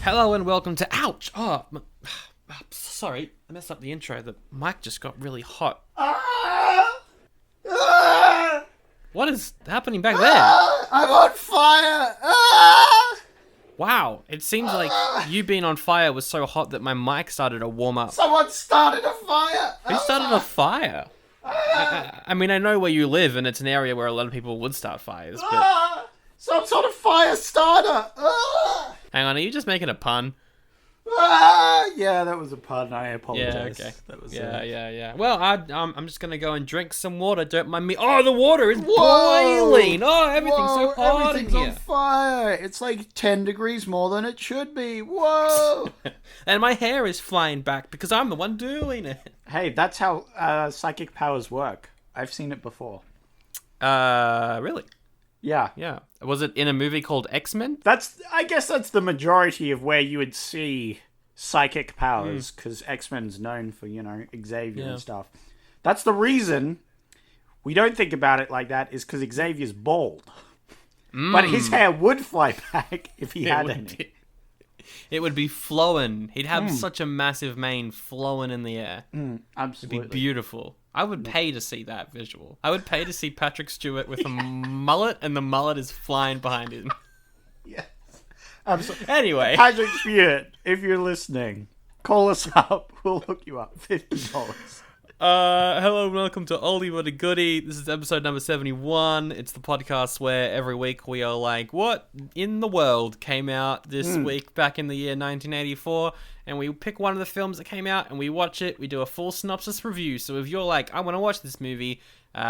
Hello and welcome to... Ouch! Sorry, I messed up the intro. The mic just got really hot. What is happening back there? I'm on fire! Wow, it seems like you being on fire was so hot that my mic started to warm up. Someone started a fire! Who started a fire? I mean, I know where you live, and it's an area where a lot of people would start fires, but... Some sort of fire starter! Hang on, are you just making a pun? Yeah, that was a pun. I apologize. Yeah, okay. That was Yeah. Well, I'm just gonna go and drink some water. Don't mind me. Oh, the water is boiling. Oh, everything's so hot everything's in here. on fire. It's like 10 degrees more than it should be. Whoa! And my hair is flying back because I'm the one doing it. Hey, that's how psychic powers work. I've seen it before. Really? Yeah. Yeah. Was it in a movie called X-Men? I guess that's the majority of where you would see psychic powers, because X-Men's known for, Xavier and stuff. That's the reason we don't think about it like that, is because Xavier's bald. But his hair would fly back if he had any. It would be flowing. He'd have such a massive mane flowing in the air. Absolutely. It'd be beautiful. I would pay to see that visual. I would pay to see Patrick Stewart with a mullet, and the mullet is flying behind him. Yes. Absolutely. Anyway. Patrick Stewart, if you're listening, call us up. We'll hook you up. $50. Hello and welcome to Oldie but a Goodie. This is episode number 71. It's the podcast where every week we are like, what in the world came out this week back in the year 1984? And we pick one of the films that came out and we watch it. We do a full synopsis review. So if you're like, I want to watch this movie,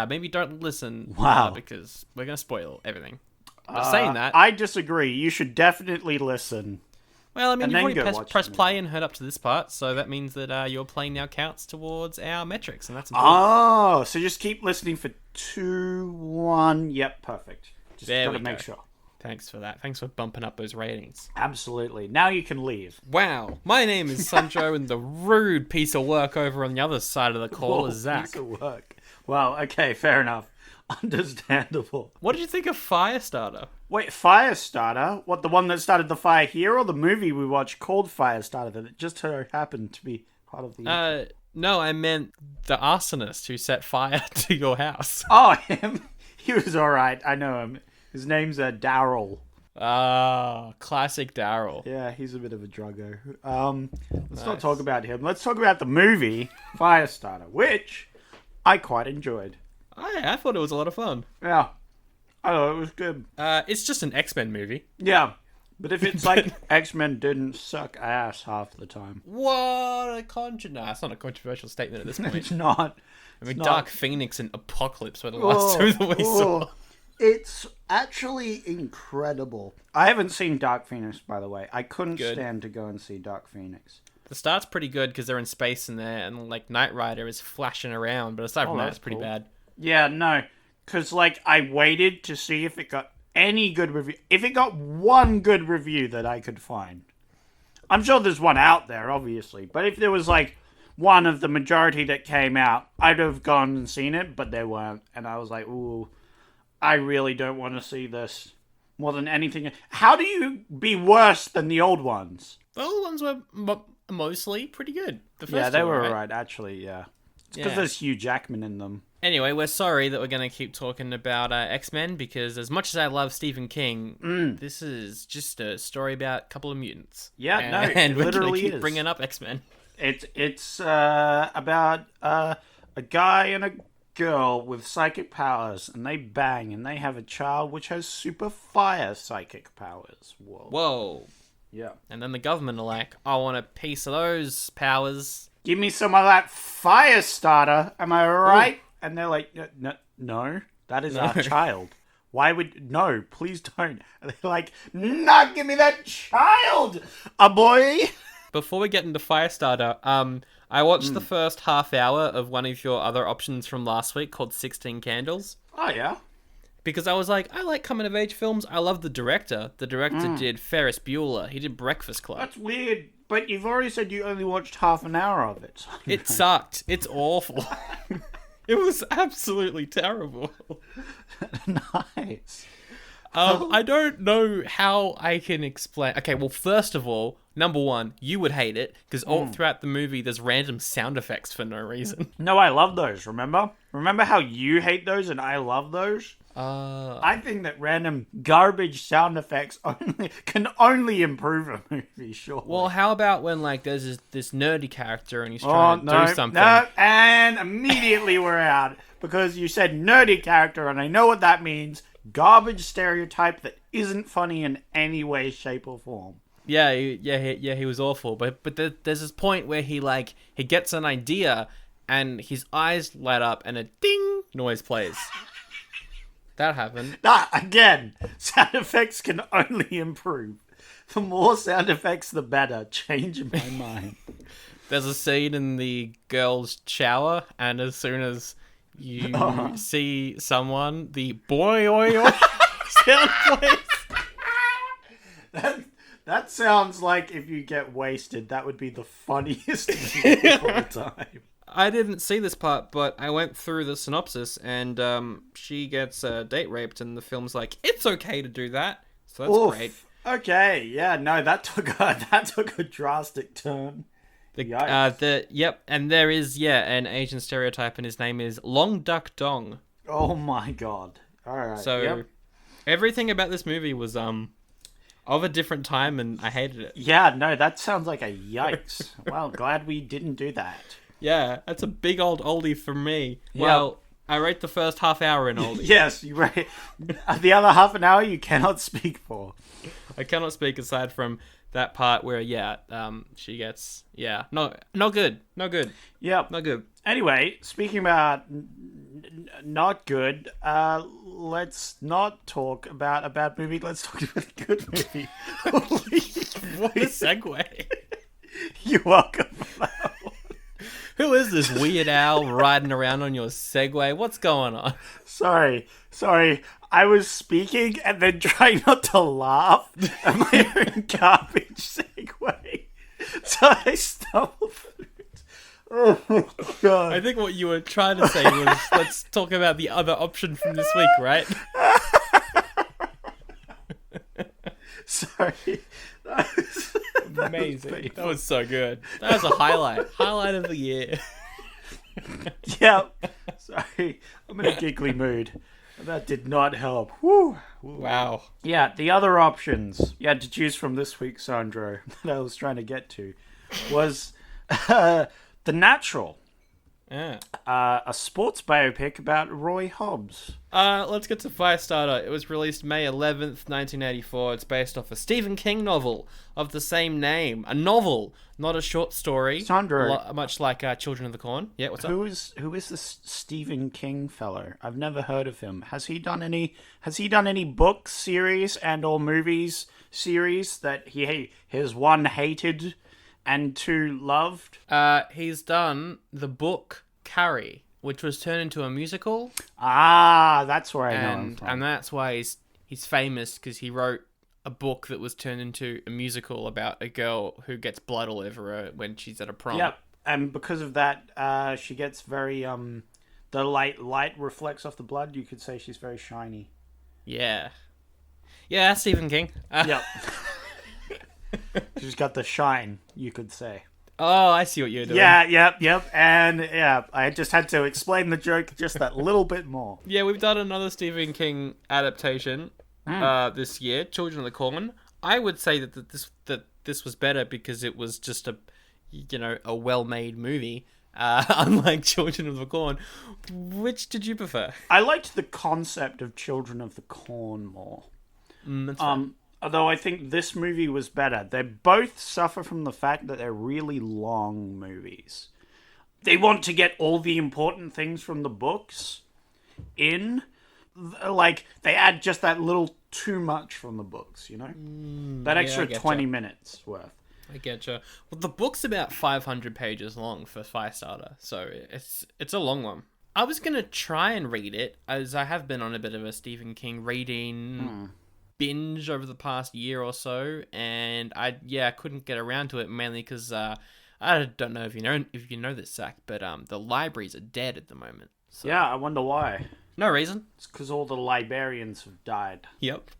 maybe don't listen. Wow. Because we're going to spoil everything. But saying that... I disagree. You should definitely listen. Well, I mean, And you've then already go pressed watch the play and heard up to this part, so that means that your play now counts towards our metrics, and that's important. Oh, so just keep listening for 2, 1. Yep, perfect. Just There gotta we make go. sure. Thanks for that. Thanks for bumping up those ratings. Absolutely. Now you can leave. Wow. My name is Sancho, and the rude piece of work over on the other side of the call is Zach. Piece of work. Well, okay, fair enough. Understandable. What did you think of Firestarter? Wait, Firestarter? What, the one that started the fire here, or the movie we watched called Firestarter that it just so happened to be part of the... No, I meant the arsonist who set fire to your house. Oh, him? He was alright. I know him. His name's Daryl. Ah, classic Daryl. Yeah, he's a bit of a druggo. Let's not talk about him. Let's talk about the movie Firestarter, which I quite enjoyed. I thought it was a lot of fun. Yeah, I thought it was good. It's just an X-Men movie. Yeah, but if it's like X-Men didn't suck ass half the time. What a no, it's not a controversial statement at this point. It's not. I mean, Dark Phoenix and Apocalypse were the last two that we saw. It's actually incredible. I haven't seen Dark Phoenix, by the way. I couldn't stand to go and see Dark Phoenix. The start's pretty good because they're in space in there, and like Knight Rider is flashing around, but aside from that, it's pretty bad. Yeah, no, because like I waited to see if it got any good review. If it got one good review that I could find. I'm sure there's one out there, obviously, but if there was like one of the majority that came out, I'd have gone and seen it, but there weren't, and I was like, ooh, I really don't want to see this more than anything. How do you be worse than the old ones? The old ones were mostly pretty good. The first they two were right? alright, actually, yeah. It's because there's Hugh Jackman in them. Anyway, we're sorry that we're going to keep talking about X-Men, because as much as I love Stephen King, this is just a story about a couple of mutants. Yeah, and it we're going to keep is. bringing up X-Men. It's about a guy and a girl with psychic powers, and they bang, and they have a child which has super fire psychic powers. Whoa. Yeah. And then the government are like, I want a piece of those powers. Give me some of that fire starter, am I right? Ooh. And they're like, no, that is our child. Why would... No, please don't. And they're like, no, give me that child, a boy. Before we get into Firestarter, I watched the first half hour of one of your other options from last week called 16 Candles. Oh, yeah? Because I was like, I like coming-of-age films. I love the director. The director did Ferris Bueller. He did Breakfast Club. That's weird, but you've already said you only watched half an hour of it. So it sucked. It's awful. It was absolutely terrible. Nice. I don't know how I can explain. Okay, well, first of all, number one, you would hate it because all throughout the movie there's random sound effects for no reason. No, I love those, remember? Remember how you hate those and I love those? I think that random garbage sound effects can only improve a movie, sure. Well, how about when like there's this nerdy character and he's trying to do something? No, and immediately we're out because you said nerdy character, and I know what that means. Garbage stereotype that isn't funny in any way, shape, or form. Yeah, he was awful. But there's this point where he gets an idea, and his eyes light up, and a ding noise plays. That happened. Again, sound effects can only improve. The more sound effects, the better. Change in my mind. There's a scene in the girls' shower, and as soon as you see someone, the boy sound plays. That sounds like if you get wasted, that would be the funniest thing of all time. I didn't see this part, but I went through the synopsis, and she gets date raped, and the film's like, it's okay to do that. So that's great. Okay, yeah, no, that took a drastic turn. And there is an Asian stereotype, and his name is Long Duck Dong. Oh my god! All right. So everything about this movie was of a different time, and I hated it. Yeah, no, that sounds like a yikes. Well, glad we didn't do that. Yeah, that's a big old oldie for me. Yep. Well, I rate the first half hour in oldie. Yes, you rate the other half an hour. You cannot speak for. I cannot speak aside from that part where she gets not good. Yep, not good. Anyway, speaking about not good, let's not talk about a bad movie. Let's talk about a good movie. What a segue. You're welcome. Who is this weird owl riding around on your Segway? What's going on? Sorry. I was speaking and then trying not to laugh at my own garbage segue. So I stumbled through it. Oh my god. I think what you were trying to say was, let's talk about the other option from this week, right? Sorry. Amazing. That was so good. That was a highlight. Highlight of the year. Yep. Sorry. I'm in a giggly mood. That did not help. Woo. Wow. Yeah, the other options you had to choose from this week, Sandro, that I was trying to get to, was The Natural. Yeah. A sports biopic about Roy Hobbs. Let's get to Firestarter. It was released May 11th, 1984. It's based off a Stephen King novel of the same name. A novel, not a short story. Sandro. Much like Children of the Corn. Yeah, what's up? Who is this Stephen King fellow? I've never heard of him. Has he done any book series and or movies series that he has one hated and two loved? He's done the book Carrie, which was turned into a musical. Ah, that's where I know him from. And that's why he's famous, because he wrote a book that was turned into a musical about a girl who gets blood all over her when she's at a prom. Yep, and because of that, she gets very the light reflects off the blood. You could say she's very shiny. Yeah, Stephen King. Yep. She's got the shine, you could say. Oh, I see what you're doing. Yeah, yep. And yeah, I just had to explain the joke just that little bit more. Yeah, we've done another Stephen King adaptation this year, Children of the Corn. I would say that this was better because it was just a well-made movie, unlike Children of the Corn. Which did you prefer? I liked the concept of Children of the Corn more. That's right. Although I think this movie was better. They both suffer from the fact that they're really long movies. They want to get all the important things from the books in. Like, they add just that little too much from the books, you know? That extra 20 minutes worth. I getcha. Well, the book's about 500 pages long for Firestarter, so it's a long one. I was going to try and read it, as I have been on a bit of a Stephen King reading binge over the past year or so, and I couldn't get around to it, mainly because I don't know if you know this, Zach, but the libraries are dead at the moment. So. Yeah, I wonder why. No reason. It's because all the librarians have died. Yep.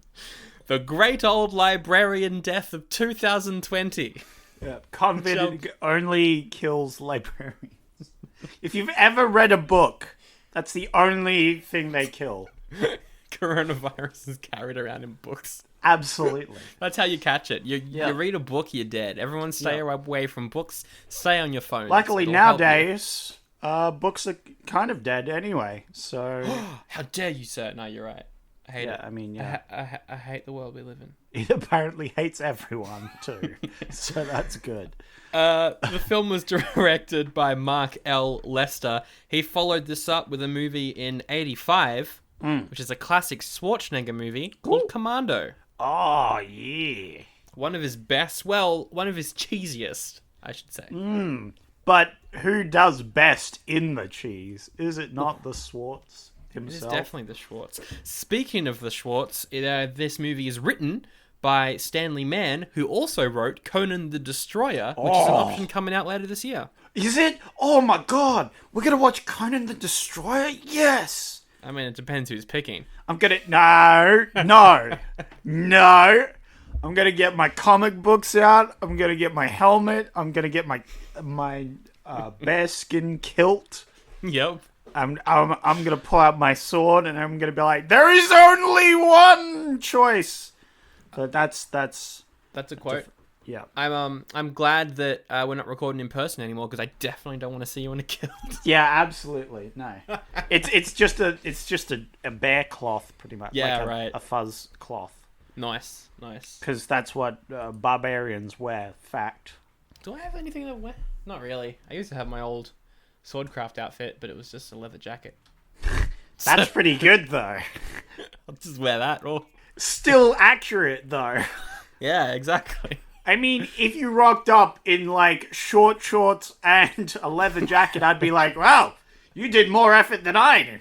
The Great Old Librarian Death of 2020. Yeah. COVID only kills librarians. If you've ever read a book, that's the only thing they kill. Coronavirus is carried around in books. Absolutely. That's how you catch it. You read a book, you're dead. Everyone stay away from books. Stay on your phone. Luckily nowadays, books are kind of dead anyway. So how dare you, sir? No, you're right. I hate it. I mean, I hate the world we live in. It apparently hates everyone too. So that's good. The film was directed by Mark L. Lester. He followed this up with a movie in '85, which is a classic Schwarzenegger movie called Commando. Oh, yeah. One of his best, one of his cheesiest, I should say. But who does best in the cheese? Is it not the Schwartz himself? It is definitely the Schwartz. Speaking of the Schwartz, this movie is written by Stanley Mann, who also wrote Conan the Destroyer, which is an option coming out later this year. Is it? Oh my god! We're gonna watch Conan the Destroyer? Yes! I mean, it depends who's picking. I'm gonna... No! I'm gonna get my comic books out. I'm gonna get my helmet. I'm gonna get my bearskin kilt. Yep. I'm gonna pull out my sword and I'm gonna be like, there is only one choice. But that's a quote. Yeah. I'm glad that we're not recording in person anymore because I definitely don't want to see you in a kilt. Yeah, absolutely. No. It's just a bear cloth pretty much. Yeah, like right. A fuzz cloth. Nice. Because that's what barbarians wear. Fact. Do I have anything to wear? Not really. I used to have my old swordcraft outfit, but it was just a leather jacket. That's pretty good though. I'll just wear that. Or still accurate though. Yeah, exactly. I mean, if you rocked up in like short shorts and a leather jacket, I'd be like, wow, you did more effort than I did.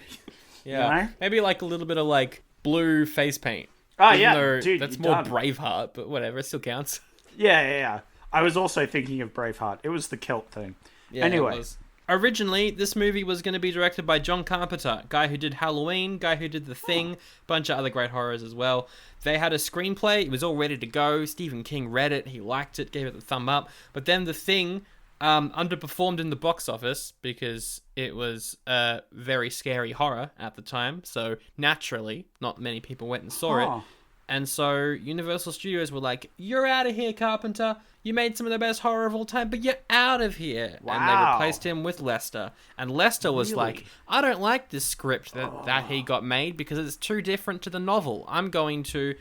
Yeah. You know? Maybe like a little bit of like blue face paint. Oh, yeah. Dude, that's more Braveheart, but whatever, it still counts. Yeah. I was also thinking of Braveheart. It was the kilt thing. Yeah, anyway. Originally, this movie was going to be directed by John Carpenter, guy who did Halloween, guy who did The Thing, bunch of other great horrors as well. They had a screenplay, it was all ready to go. Stephen King read it, he liked it, gave it the thumb up. But then The Thing underperformed in the box office because it was a very scary horror at the time. So naturally, not many people went and saw it. And so Universal Studios were like, you're out of here, Carpenter. You made some of the best horror of all time, but you're out of here. Wow. And they replaced him with Lester. And Lester was like, I don't like this script that he got made because it's too different to the novel. I'm going to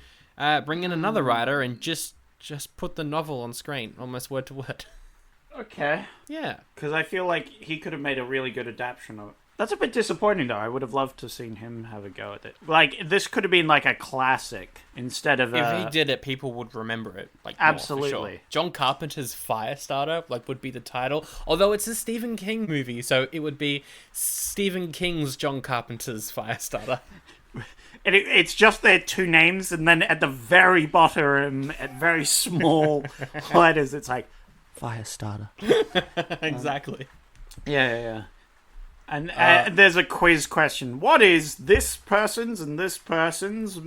bring in another writer and just put the novel on screen, almost word to word. Okay. Yeah. Because I feel like he could have made a really good adaptation of it. That's a bit disappointing, though. I would have loved to have seen him have a go at it. Like, this could have been like a classic instead of If he did it, people would remember it. Like, absolutely. More, for sure. John Carpenter's Firestarter, would be the title. Although it's a Stephen King movie, so it would be Stephen King's John Carpenter's Firestarter. And it's just their two names, and then at the very bottom, at very small letters, it's like, Firestarter. Exactly. Yeah. And there's a quiz question. What is this person's and this person's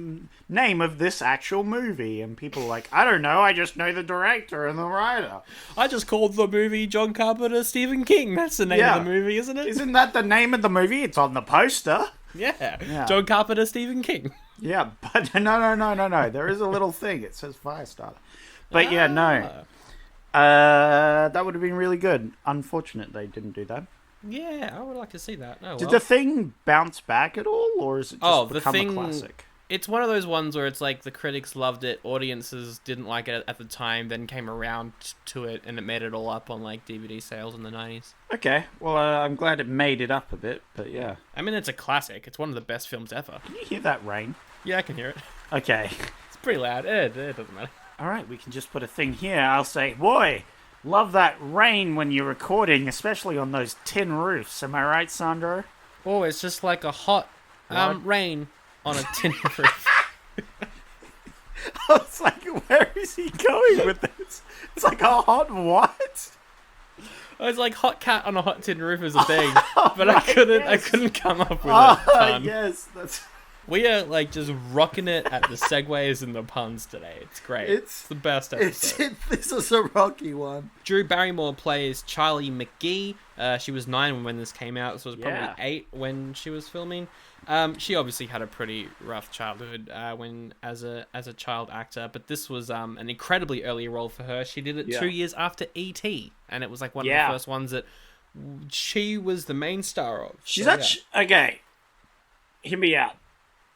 name of this actual movie? And people are like, I don't know. I just know the director and the writer. I just called the movie John Carpenter Stephen King. That's the name of the movie, isn't it? Isn't that the name of the movie? It's on the poster. Yeah. John Carpenter Stephen King. Yeah, but no. There is a little thing. It says Firestarter. But yeah, no. That would have been really good. Unfortunate they didn't do that. Yeah, I would like to see that. Oh, well. Did The Thing bounce back at all, or is it just become a classic? It's one of those ones where it's like the critics loved it, audiences didn't like it at the time, then came around to it, and it made it all up on like DVD sales in the 90s. Okay, well, I'm glad it made it up a bit, but yeah. I mean, it's a classic. It's one of the best films ever. Can you hear that rain? Yeah, I can hear it. Okay. It's pretty loud. It doesn't matter. All right, we can just put a thing here. I'll say, boy, love that rain when you're recording, especially on those tin roofs. Am I right, Sandro? Oh, it's just like a hot rain on a tin roof. I was like, where is he going with this? It's like a hot what? It's like hot cat on a hot tin roof is a thing, but right, I couldn't come up with a pun. Yes, that's We are like just rocking it at the segues and the puns today. It's great. It's the best episode. This is a rocky one. Drew Barrymore plays Charlie McGee. She was 9 when this came out. So it was probably 8 when she was filming. She obviously had a pretty rough childhood when as a child actor, but this was an incredibly early role for her. She did it 2 years after E.T., and it was like one of the first ones that she was the main star of. She's okay. Hear me out.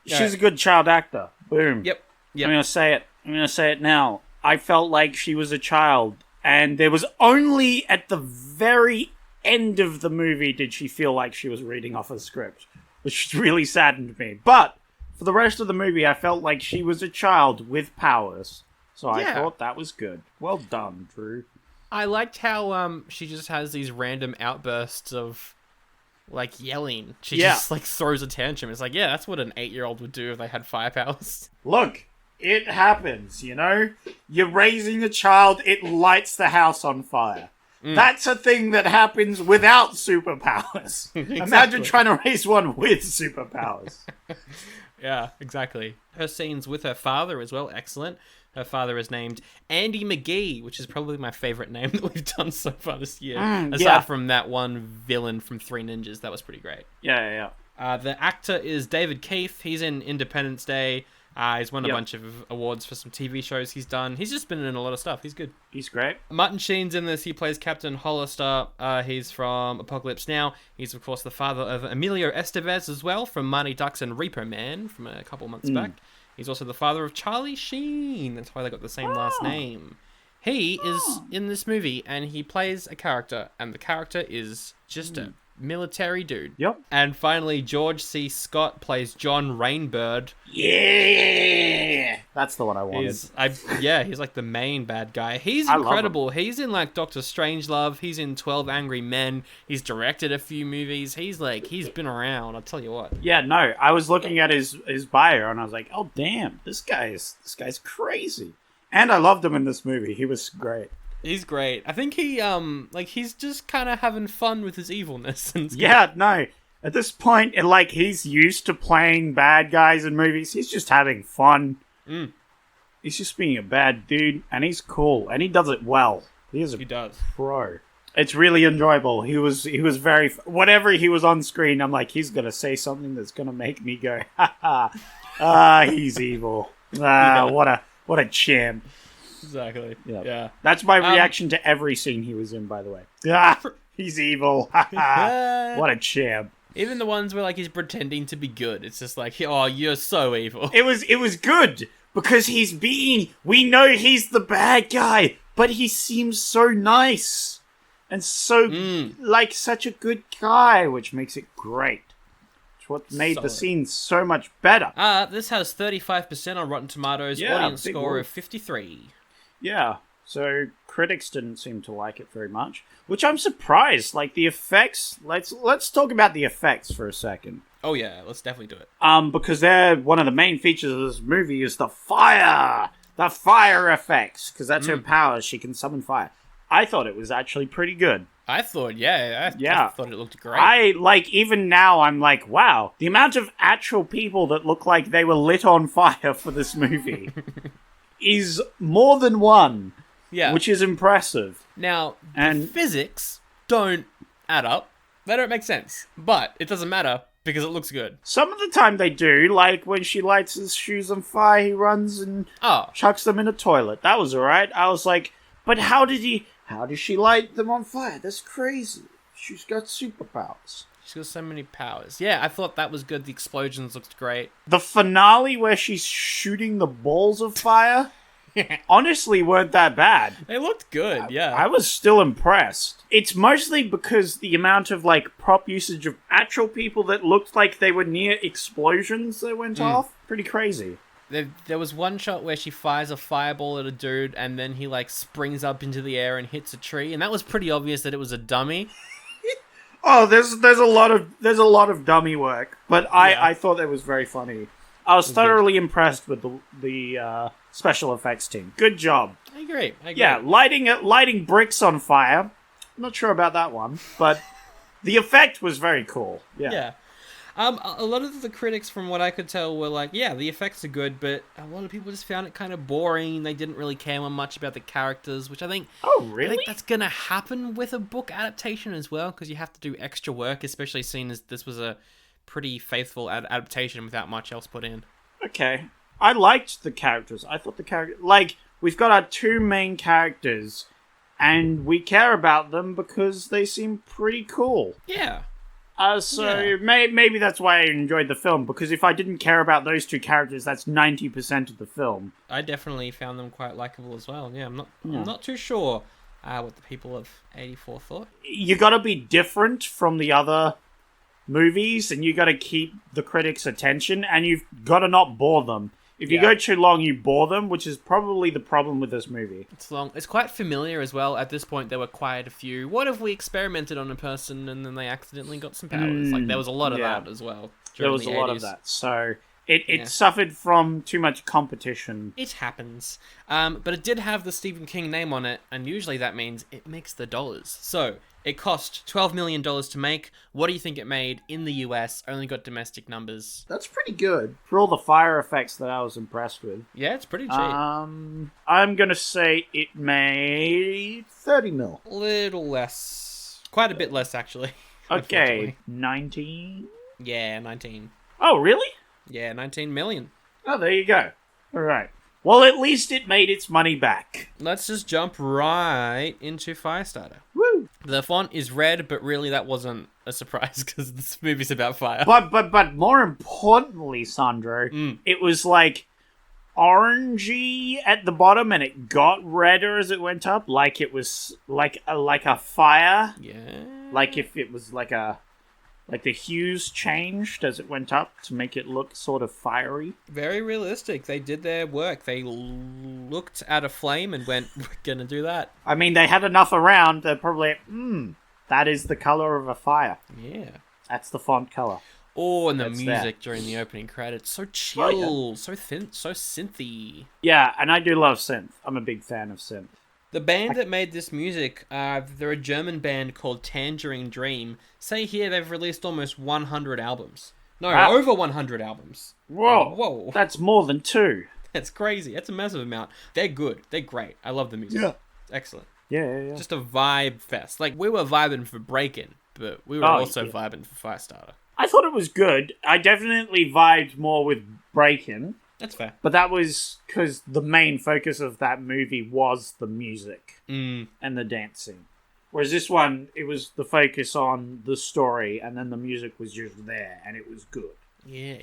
She's a good child actor. Boom. Yep. I'm gonna say it now. I felt like she was a child, and there was only at the very end of the movie did she feel like she was reading off a script, which really saddened me. But for the rest of the movie, I felt like she was a child with powers. So I thought that was good. Well done, Drew. I liked how she just has these random outbursts of like yelling. She just like throws a tantrum. It's like, that's what an 8-year-old would do if they had fire powers. Look, it happens, you know? You're raising a child, it lights the house on fire. That's a thing that happens without superpowers. Exactly. Imagine trying to raise one with superpowers. Yeah, exactly. Her scenes with her father as well, excellent. Her father is named Andy McGee, which is probably my favorite name that we've done so far this year. Aside from that one villain from Three Ninjas, that was pretty great. Yeah. The actor is David Keith. He's in Independence Day. He's won a bunch of awards for some TV shows he's done. He's just been in a lot of stuff. He's good. He's great. Martin Sheen's in this. He plays Captain Hollister. He's from Apocalypse Now. He's, of course, the father of Emilio Estevez as well, from Mighty Ducks and Repo Man from a couple months back. He's also the father of Charlie Sheen. That's why they got the same last name. He is in this movie, and he plays a character, and the character is just a military dude. Yep. And finally, George C. Scott plays John Rainbird. Yeah! That's the one I wanted. He's like the main bad guy. He's incredible. He's in like Doctor Strangelove. He's in 12 Angry Men. He's directed a few movies. He's been around, I'll tell you what. Yeah, no, I was looking at his bio and I was like, oh damn, this guy's crazy. And I loved him in this movie. He was great. He's great. I think he's just kind of having fun with his evilness. No. At this point, he's used to playing bad guys in movies. He's just having fun. He's just being a bad dude, and he's cool, and he does it well. He does. Pro. It's really enjoyable. He was very... Whatever he was on screen, I'm like, he's going to say something that's going to make me go, ha ha. He's evil. What a champ. Exactly. Yep. Yeah. That's my reaction to every scene he was in, by the way. He's evil. What a champ. Even the ones where he's pretending to be good. It's just like, oh, you're so evil. It was good because we know he's the bad guy, but he seems so nice and so such a good guy, which makes it great. It's what made the scene so much better. This has 35% on Rotten Tomatoes, audience score of 53. Yeah, so critics didn't seem to like it very much, which I'm surprised. The effects, let's talk about the effects for a second. Oh yeah, let's definitely do it. Because they're one of the main features of this movie is the fire effects, because that's her power. She can summon fire. I thought it was actually pretty good. I thought, I thought it looked great. Even now, I'm like, wow, the amount of actual people that look like they were lit on fire for this movie is more than one. Yeah. Which is impressive. Now, the physics don't add up. They don't make sense. But it doesn't matter because it looks good. Some of the time they do. Like when she lights his shoes on fire, he runs and chucks them in a toilet. That was alright. I was like, but how does she light them on fire? That's crazy. She's got superpowers. She's got so many powers. Yeah, I thought that was good. The explosions looked great. The finale where she's shooting the balls of fire honestly weren't that bad. They looked good, yeah. I was still impressed. It's mostly because the amount of prop usage of actual people that looked like they were near explosions that went off. Pretty crazy. There was one shot where she fires a fireball at a dude and then he springs up into the air and hits a tree, and that was pretty obvious that it was a dummy. Oh, there's a lot of dummy work, but I thought that was very funny. I was thoroughly impressed with the special effects team. Good job. I agree. Yeah, lighting bricks on fire. I'm not sure about that one, but the effect was very cool. Yeah. A lot of the critics, from what I could tell, were like, yeah, the effects are good, but a lot of people just found it kind of boring. They didn't really care much about the characters, which I think... Oh, I really? think that's going to happen with a book adaptation as well, because you have to do extra work, especially seeing as this was a pretty faithful adaptation without much else put in. Okay. I liked the characters. I thought the character... Like, we've got our two main characters, and we care about them because they seem pretty cool. Yeah. Maybe that's why I enjoyed the film, because if I didn't care about those two characters, that's 90% of the film. I definitely found them quite likable as well. Yeah, I'm not too sure what the people of 84 thought. You gotta be different from the other movies, and you gotta keep the critics' attention, and you've gotta not bore them. If you go too long, you bore them, which is probably the problem with this movie. It's long. It's quite familiar as well. At this point, there were quite a few. What if we experimented on a person and then they accidentally got some powers? Like, there was a lot of that as well. There was a lot of that. So it suffered from too much competition. It happens. But it did have the Stephen King name on it, and usually that means it makes the dollars. So it cost $12 million to make. What do you think it made in the US? Only got domestic numbers. That's pretty good. For all the fire effects that I was impressed with. Yeah, it's pretty cheap. I'm gonna say it made 30 mil. Little less. Quite a bit less, actually. Okay, 19? Yeah, 19. Oh, really? Yeah, 19 million. Oh, there you go. All right. Well, at least it made its money back. Let's just jump right into Firestarter. Woo! The font is red, but really that wasn't a surprise because this movie's about fire. But more importantly, Sandro, it was like orangey at the bottom, and it got redder as it went up, like it was like a fire. Yeah. Like if it was like the hues changed as it went up to make it look sort of fiery. Very realistic. They did their work. They looked at a flame and went, we're going to do that. I mean, they had enough around. They're probably, that is the color of a fire. Yeah. That's the font color. Oh, and the That's music during the opening credits. So chill, so thin, so synthy. Yeah, and I do love synth. I'm a big fan of synth. The band that made this music, they're a German band called Tangerine Dream. Say here they've released almost 100 albums. No, over 100 albums. Whoa. That's more than 2. That's crazy. That's a massive amount. They're good. They're great. I love the music. Yeah. It's excellent. Yeah. Just a vibe fest. Like, we were vibing for Breakin', but we were also vibing for Firestarter. I thought it was good. I definitely vibed more with Breakin'. That's fair. But that was because the main focus of that movie was the music and the dancing. Whereas this one, it was the focus on the story, and then the music was just there, and it was good. Yeah.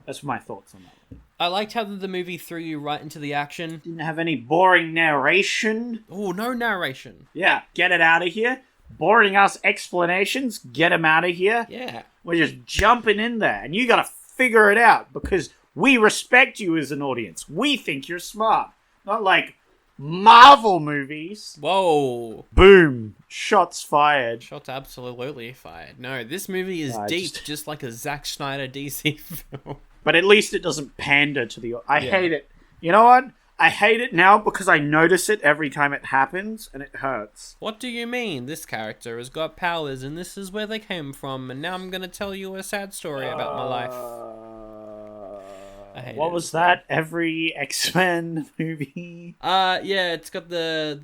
That's my thoughts on that one. I liked how the movie threw you right into the action. Didn't have any boring narration. Oh, no narration. Yeah, get it out of here. Boring ass explanations, get them out of here. Yeah. We're just jumping in there, and you gotta figure it out, because we respect you as an audience. We think you're smart. Not like Marvel movies. Whoa. Boom. Shots fired. Shots absolutely fired. No, this movie is deep, just like a Zack Snyder DC film. But at least it doesn't pander to the... I hate it. You know what? I hate it now because I notice it every time it happens, and it hurts. What do you mean? This character has got powers, and this is where they came from, and now I'm going to tell you a sad story about my life. What was that? Every X-Men movie? Yeah, it's got the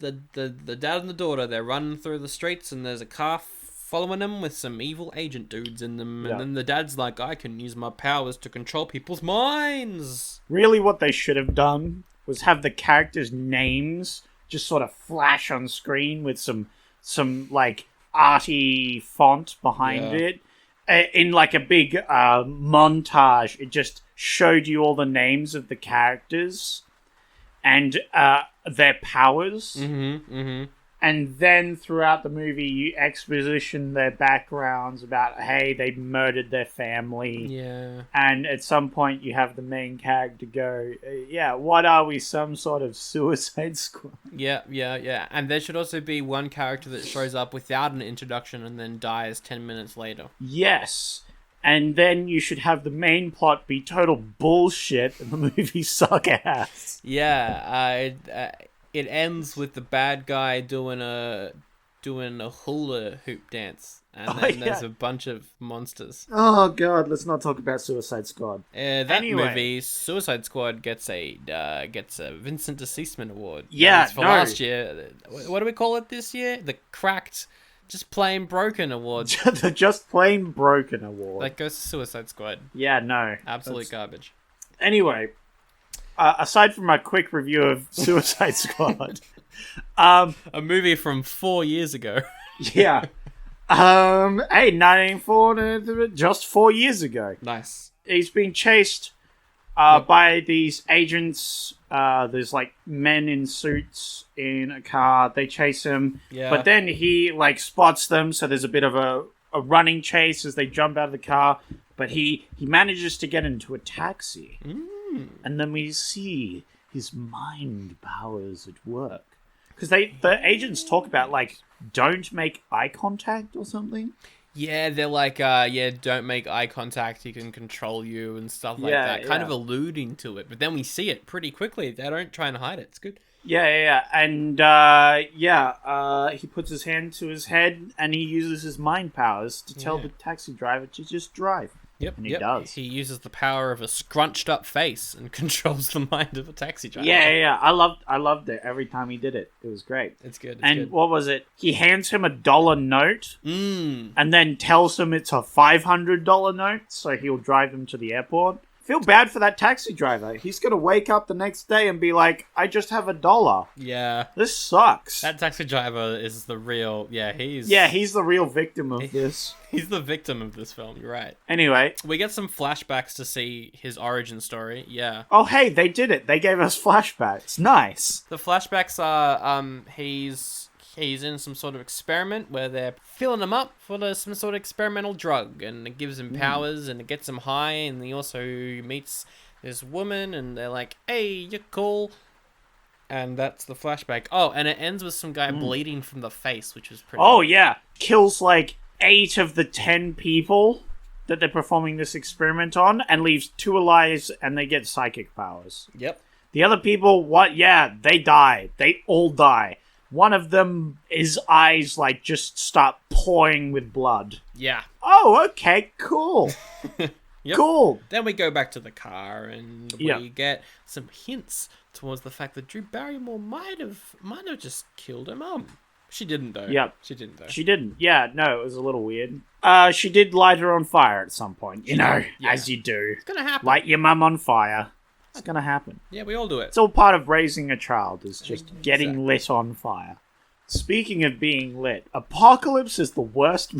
dad and the daughter. They're running through the streets, and there's a car following them with some evil agent dudes in them. And then the dad's like, I can use my powers to control people's minds. Really, what they should have done was have the characters' names just sort of flash on screen with some like arty font behind it. In like a big montage, it just showed you all the names of the characters and their powers. And then throughout the movie, you exposition their backgrounds about, hey, they murdered their family. Yeah. And at some point, you have the main character go, what are we, some sort of Suicide Squad? Yeah. And there should also be one character that shows up without an introduction and then dies 10 minutes later. Yes. And then you should have the main plot be total bullshit and the movie suck ass. Yeah, it ends with the bad guy doing doing a hula hoop dance. And then there's a bunch of monsters. Oh, God, let's not talk about Suicide Squad. Movie, Suicide Squad, gets a Vincent D'Ceasement Award. Yeah, for last year. What do we call it this year? The Cracked, Just Plain Broken Award. The Just Plain Broken Award. That goes to Suicide Squad. Yeah, no. Absolute garbage. Anyway, aside from my quick review of Suicide Squad... a movie from 4 years ago. Yeah. Hey, 1940, just 4 years ago. Nice. He's being chased by these agents. There's like men in suits in a car. They chase him. Yeah. But then he like spots them, so there's a bit of a running chase as they jump out of the car. But he manages to get into a taxi. And then we see his mind powers at work. Because the agents talk about, like, don't make eye contact or something. Yeah, they're like, don't make eye contact, he can control you and stuff like that. Kind of alluding to it. But then we see it pretty quickly. They don't try and hide it. It's good. Yeah. And, he puts his hand to his head and he uses his mind powers to tell the taxi driver to just drive. Yep, and he does. He uses the power of a scrunched up face and controls the mind of a taxi driver. Yeah. I loved it every time he did it. It was great. It's good. What was it? He hands him $1 note and then tells him it's a $500 note, so he'll drive him to the airport. Feel bad for that taxi driver. He's gonna wake up the next day and be like, I just have $1. Yeah. This sucks. That taxi driver is the real... he's the real victim of this. He's the victim of this film, you're right. Anyway. We get some flashbacks to see his origin story, yeah. Oh, hey, they did it. They gave us flashbacks. Nice. The flashbacks are, he's in some sort of experiment where they're filling him up for some sort of experimental drug, and it gives him powers and it gets him high, and he also meets this woman and they're like, hey, you're cool. And that's the flashback. Oh, and it ends with some guy bleeding from the face, which was pretty... Oh, yeah. Kills like 8 of the 10 people that they're performing this experiment on and leaves 2 alive and they get psychic powers. Yep. The other people, they die. They all die. One of them, his eyes, like, just start pouring with blood. Yeah. Oh, okay, cool. Yep. Cool. Then we go back to the car and we get some hints towards the fact that Drew Barrymore might have just killed her mum. She didn't, though. Yep. She didn't, though. She didn't. Yeah, no, it was a little weird. She did light her on fire at some point. As you do. It's gonna happen. Light your mum on fire. It's gonna happen. Yeah, we all do it. It's all part of raising a child, is just getting lit on fire. Speaking of being lit, Apocalypse is the worst.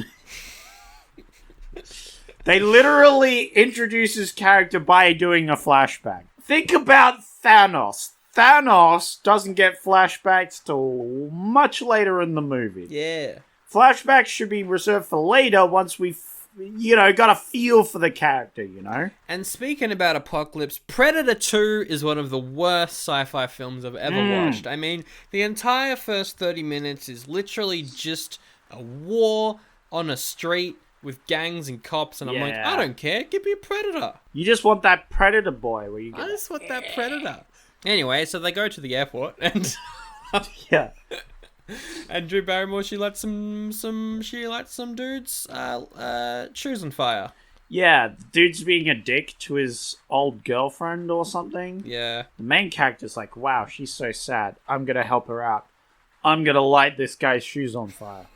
They literally introduce his character by doing a flashback. Think about Thanos. Thanos doesn't get flashbacks till much later in the movie. Yeah. Flashbacks should be reserved for later once we've, got a feel for the character, And speaking about Apocalypse, Predator 2 is one of the worst sci-fi films I've ever watched. I mean, the entire first 30 minutes is literally just a war on a street with gangs and cops, and I'm like, I don't care, give me a Predator. You just want that Predator boy where you I just want that Predator. Anyway, so they go to the airport, and... yeah. And Drew Barrymore, she lights some dudes' shoes on fire. Yeah, the dude's being a dick to his old girlfriend or something. Yeah. The main character's like, wow, she's so sad. I'm gonna help her out. I'm gonna light this guy's shoes on fire.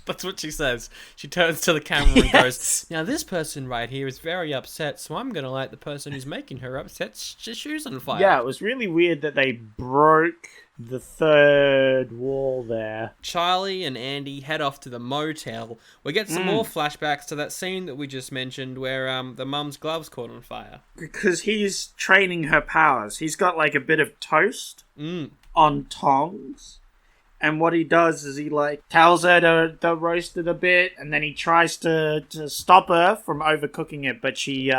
That's what she says. She turns to the camera and goes, now this person right here is very upset, so I'm gonna light the person who's making her upset shoes on fire. Yeah, it was really weird that they broke the third wall there. Charlie and Andy head off to the motel. We get some more flashbacks to that scene that we just mentioned where the mum's gloves caught on fire. Because he's training her powers. He's got like a bit of toast on tongs. And what he does is he tells her to roast it a bit, and then he tries to stop her from overcooking it, but she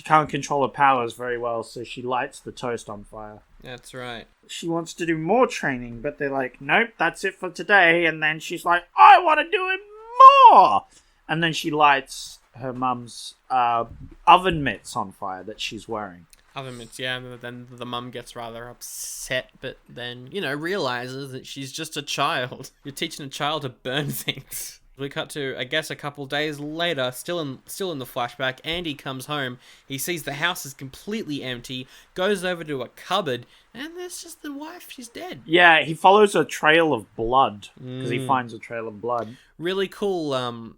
can't control her powers very well, so she lights the toast on fire. That's right. She wants to do more training, but they're like, nope, that's it for today. And then she's like, I want to do it more! And then she lights her mum's oven mitts on fire that she's wearing. Other myths, yeah. And then the mum gets rather upset, but then, realizes that she's just a child. You're teaching a child to burn things. We cut to, I guess, a couple days later, still in the flashback. Andy comes home. He sees the house is completely empty, goes over to a cupboard, and there's just the wife. She's dead. Yeah, he follows a trail of blood because he finds a trail of blood. Really cool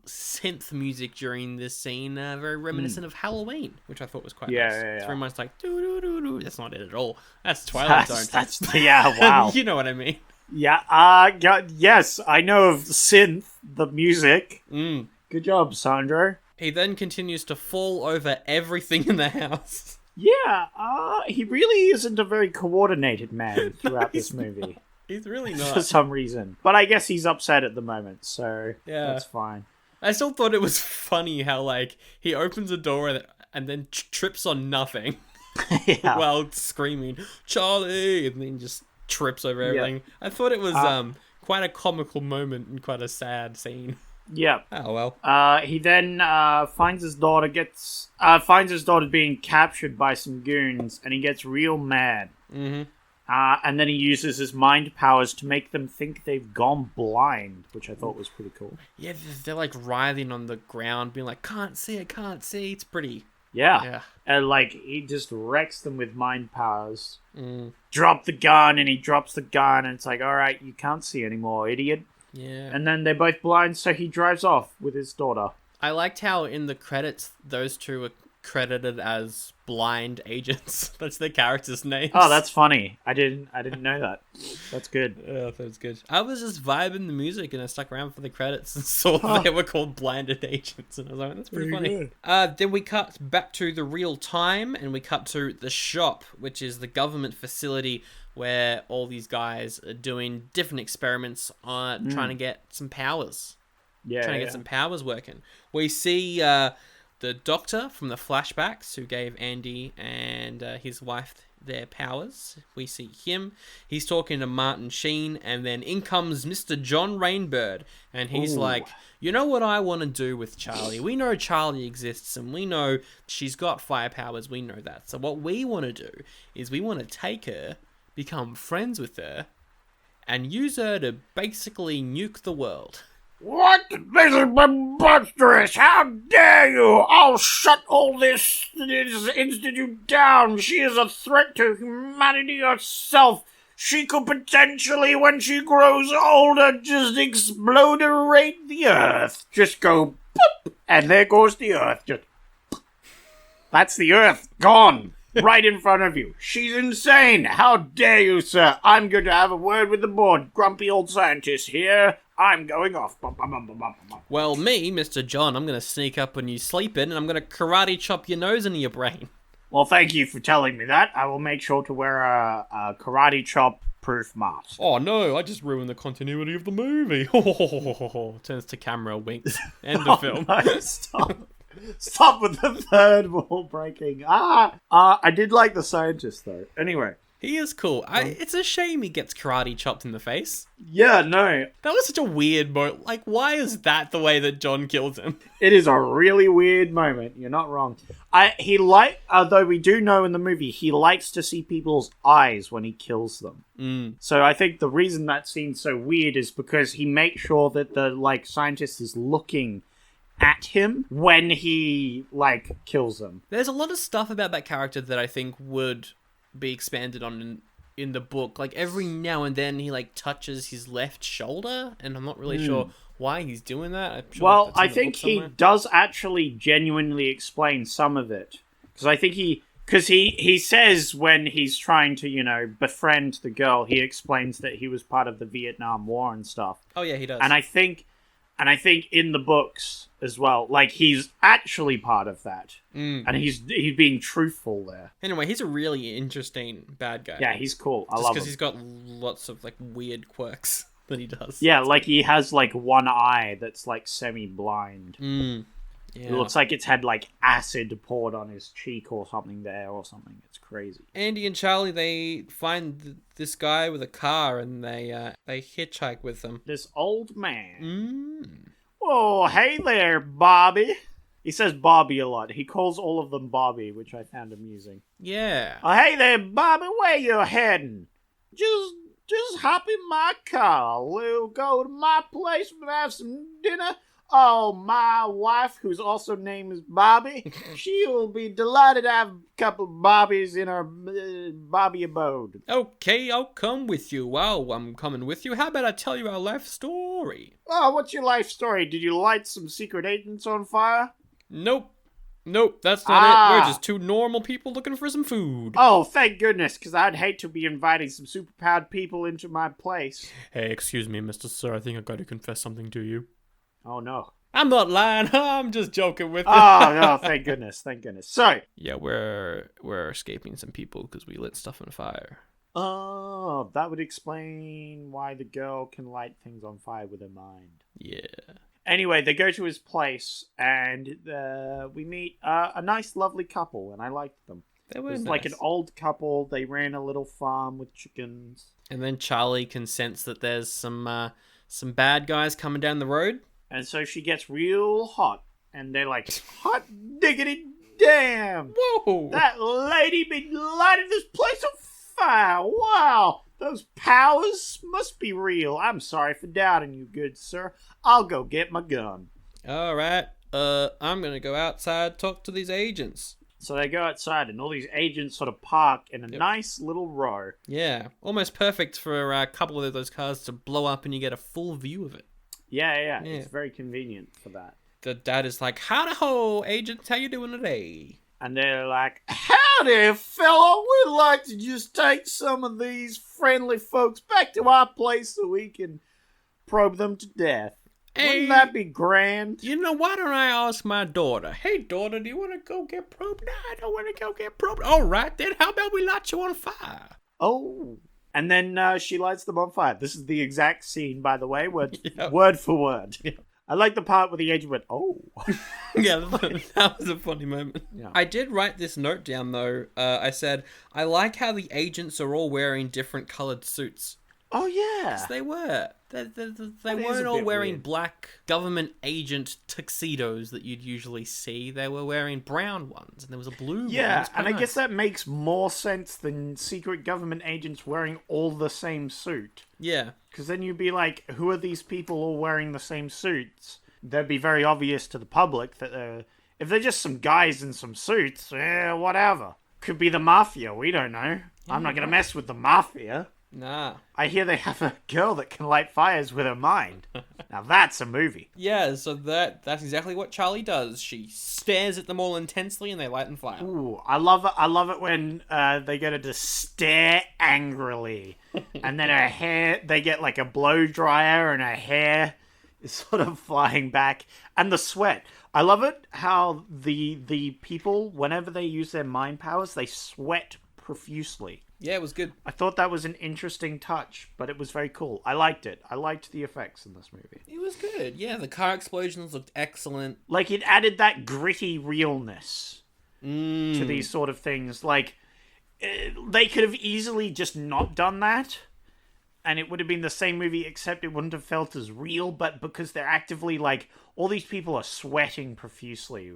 synth music during this scene, very reminiscent of Halloween, which I thought was quite nice. Yeah. It's very much like doo-doo-doo-doo. That's not it at all. That's Twilight Zone. Yeah, wow. You know what I mean. Yeah, yes, I know of synth, the music. Good job, Sandro. He then continues to fall over everything in the house. Yeah, he really isn't a very coordinated man throughout this movie. He's really not. For some reason. But I guess he's upset at the moment, so that's fine. I still thought it was funny how, he opens a door and then trips on nothing. Yeah. While screaming, Charlie! And then just trips over everything. Yeah. I thought it was quite a comical moment and quite a sad scene. Yeah. Oh well. He then finds his daughter being captured by some goons, and he gets real mad. Mm-hmm. And then he uses his mind powers to make them think they've gone blind, which I thought was pretty cool. Yeah, they're writhing on the ground, being like, can't see. It's pretty. Yeah. And he just wrecks them with mind powers. Mm. Drop the gun, and he drops the gun, and it's like, alright, you can't see anymore, idiot. Yeah. And then they're both blind, so he drives off with his daughter. I liked how in the credits, those two were credited as blind agents. That's their characters' names. Oh, that's funny. I didn't know that. That's good. Yeah, that's good. I was just vibing the music and I stuck around for the credits and saw they were called blinded agents, and I was like, that's pretty funny. Then we cut back to the real time and we cut to the shop, which is the government facility where all these guys are doing different experiments on trying to get some powers. Trying to get some powers working. We see the doctor from the flashbacks who gave Andy and his wife their powers. We see him. He's talking to Martin Sheen, and then in comes Mr. John Rainbird, and he's like, you know what I want to do with Charlie? We know Charlie exists, and we know she's got fire powers. We know that. So what we want to do is we want to take her, become friends with her, and use her to basically nuke the world. What? This is preposterous! How dare you! I'll shut all this institute down! She is a threat to humanity herself! She could potentially, when she grows older, just explodorate the Earth! Just go boop! And there goes the Earth. Just that's the Earth. Gone! Right in front of you. She's insane! How dare you, sir! I'm going to have a word with the board. Grumpy old scientist here. I'm going off. Well, me, Mr. John, I'm going to sneak up when you sleeping, and I'm going to karate chop your nose into your brain. Well, thank you for telling me that. I will make sure to wear a karate chop proof mask. Oh no, I just ruined the continuity of the movie. Turns to camera, winks. End of film. No, stop with the third wall breaking. I did like the scientist though. Anyway. He is cool. It's a shame he gets karate chopped in the face. Yeah, no. That was such a weird moment. Why is that the way that John kills him? It is a really weird moment. You're not wrong. Though we do know in the movie, he likes to see people's eyes when he kills them. So I think the reason that scene's so weird is because he makes sure that the, scientist is looking at him when he, kills them. There's a lot of stuff about that character that I think would be expanded on in the book. Every now and then he touches his left shoulder, and I'm not really sure why he's doing that. Well, I think he does actually genuinely explain some of it, because I think he says when he's trying to befriend the girl, he explains that he was part of the Vietnam War and stuff. Oh yeah, he does. And I think in the books as well, he's actually part of that. And he's being truthful there. Anyway, he's a really interesting bad guy. Yeah, he's cool. I love him. Because he's got lots of, weird quirks that he does. Yeah, he has, one eye that's, semi-blind. Yeah. It looks like it's had, acid poured on his cheek or something there or something. It's crazy. Andy and Charlie, they find this guy with a car and they hitchhike with him. This old man. Oh, hey there, Bobby. He says Bobby a lot. He calls all of them Bobby, which I found amusing. Yeah. Oh, hey there, Bobby, where you heading? Just hop in my car. We'll go to my place and have some dinner. Oh, my wife, whose also name is Bobby, she will be delighted to have a couple of Bobbies in her Bobby abode. Okay, I'll come with you. Well, I'm coming with you. How about I tell you our life story? Oh, what's your life story? Did you light some secret agents on fire? Nope, that's not it. We're just two normal people looking for some food. Oh, thank goodness, because I'd hate to be inviting some superpowered people into my place. Hey, excuse me, Mr. Sir. I think I've got to confess something to you. Oh, no. I'm not lying. I'm just joking with you. Oh, no, thank goodness, thank goodness. So... Yeah, we're escaping some people because we lit stuff on fire. Oh, that would explain why the girl can light things on fire with her mind. Yeah. Anyway, they go to his place, and we meet a nice, lovely couple, and I liked them. They were It was nice. like an old couple. They ran a little farm with chickens. And then Charlie can sense that there's some bad guys coming down the road. And so she gets real hot, and they're like, hot diggity damn! Whoa! That lady be lighting this place on fire! Wow! Those powers must be real. I'm sorry for doubting you, good sir. I'll go get my gun. Alright, I'm gonna go outside, talk to these agents. So they go outside, and all these agents sort of park in a nice little row. Yeah, almost perfect for a couple of those cars to blow up and you get a full view of it. Yeah. It's very convenient for that. The dad is like, howdy ho, agents, how you doing today? And they're like, howdy, fella. We'd like to just take some of these friendly folks back to our place so we can probe them to death. Hey, wouldn't that be grand? You know, why don't I ask my daughter? Hey, daughter, do you want to go get probed? No, I don't want to go get probed. All right, then, how about we light you on fire? Oh. And then she lights them on fire. This is the exact scene, by the way, word for word. Yeah. I like the part where the agent went, oh. Yeah, that was a funny moment. Yeah. I did write this note down, though. I said, I like how the agents are all wearing different coloured suits. Oh, yeah. Yes, they were. They That is weren't a all bit wearing weird. black government agent tuxedos that you'd usually see. They were wearing brown ones, and there was a blue one. It Yeah, was quite and I nice. guess that makes more sense than secret government agents wearing all the same suit. Yeah. Because then you'd be like, who are these people all wearing the same suits? That'd be very obvious to the public that if they're just some guys in some suits, whatever. Could be the mafia, we don't know. I'm not going to mess with the mafia. Nah. I hear they have a girl that can light fires with her mind. Now that's a movie. Yeah, so that's exactly what Charlie does. She stares at them all intensely and they light on fire. Ooh, I love it. I love it when they get her to stare angrily, and then her hair. They get like a blow dryer, and her hair is sort of flying back, and the sweat. I love it how the people, whenever they use their mind powers, they sweat profusely. Yeah, it was good. I thought that was an interesting touch, but it was very cool. I liked it. I liked the effects in this movie. It was good. Yeah, the car explosions looked excellent. Like, it added that gritty realness Mm. to these sort of things. Like, they could have easily just not done that, and it would have been the same movie, except it wouldn't have felt as real, but because they're actively, like, all these people are sweating profusely.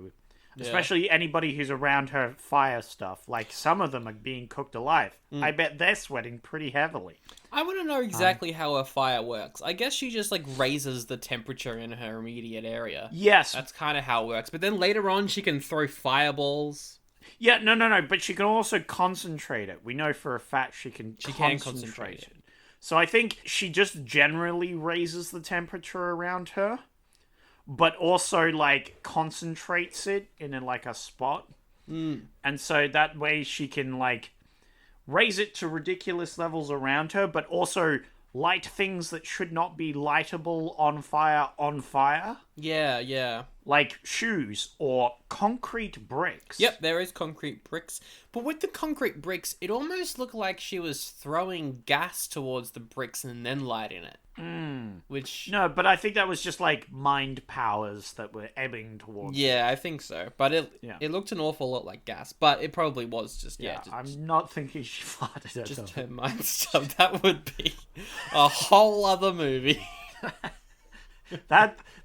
Especially anybody who's around her fire stuff. Like, some of them are being cooked alive. I bet they're sweating pretty heavily. I want to know exactly how a fire works. I guess she just, like, raises the temperature in her immediate area. Yes. That's kind of how it works. But then later on, she can throw fireballs. Yeah, no. But she can also concentrate it. We know for a fact she can concentrate concentrate it. So I think she just generally raises the temperature around her, but also, like, concentrates it in, like, a spot. And so that way she can, like, raise it to ridiculous levels around her, but also light things that should not be lightable on fire. Yeah. Like shoes or concrete bricks. Yep, there is concrete bricks. But with the concrete bricks, it almost looked like she was throwing gas towards the bricks and then lighting it. Which... No, but I think that was just, like, mind powers that were ebbing towards Yeah, I think so. But it looked an awful lot like gas. But it probably was just, I'm not thinking she farted at just them. her mind stuff. That would be a whole other movie.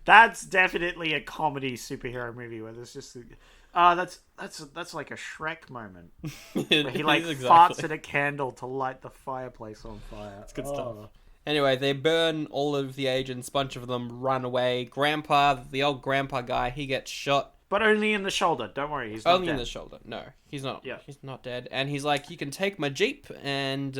That's definitely a comedy superhero movie where there's just that's like a Shrek moment where he like farts at a candle to light the fireplace on fire. It's good stuff. Anyway, they burn all of the agents. Bunch of them run away. Grandpa, the old grandpa guy, he gets shot. But only in the shoulder. Don't worry, he's not Only dead. in the shoulder. No, he's not. Yeah. He's not dead. And he's like, you can take my Jeep and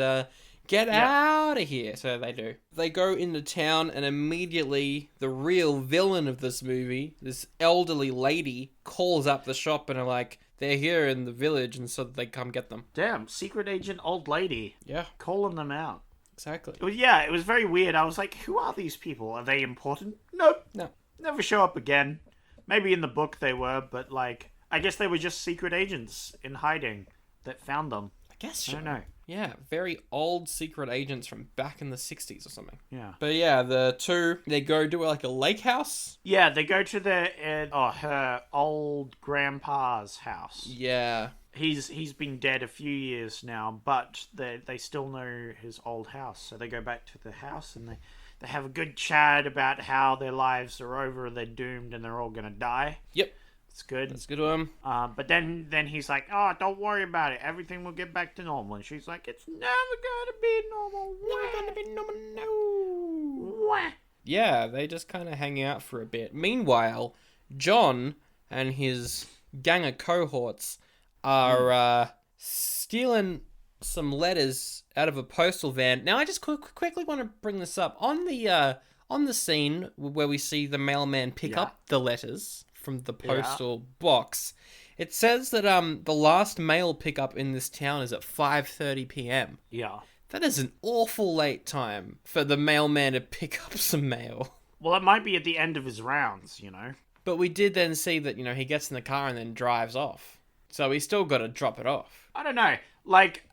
get out of here. So they do. They go into town and immediately the real villain of this movie, this elderly lady, calls up the shop and are like, they're here in the village and so they come get them. Damn, secret agent old lady. Yeah. Calling them out. Exactly. It was very weird. I was like, who are these people? Are they important? Nope. No. Never show up again. Maybe in the book they were, but like, I guess they were just secret agents in hiding that found them. I guess so. I don't know. Yeah, very old secret agents from back in the 60s or something. Yeah. But yeah, the two, they go to like a lake house. Yeah, they go to her old grandpa's house. Yeah. He's been dead a few years now, but they still know his old house. So they go back to the house and they have a good chat about how their lives are over, they're doomed, and they're all gonna die. Yep. It's good. That's good to him. But then he's like, oh, don't worry about it. Everything will get back to normal. And she's like, it's never gonna be normal. Never gonna be normal, no. Wah. Yeah, they just kind of hang out for a bit. Meanwhile, John and his gang of cohorts are stealing some letters out of a postal van. Now, I just quickly want to bring this up. On the scene where we see the mailman pick up the letters from the postal box, it says that the last mail pickup in this town is at 5:30 p.m. Yeah. That is an awful late time for the mailman to pick up some mail. Well, it might be at the end of his rounds, you know. But we did then see that, he gets in the car and then drives off. So he's still got to drop it off. I don't know. Like,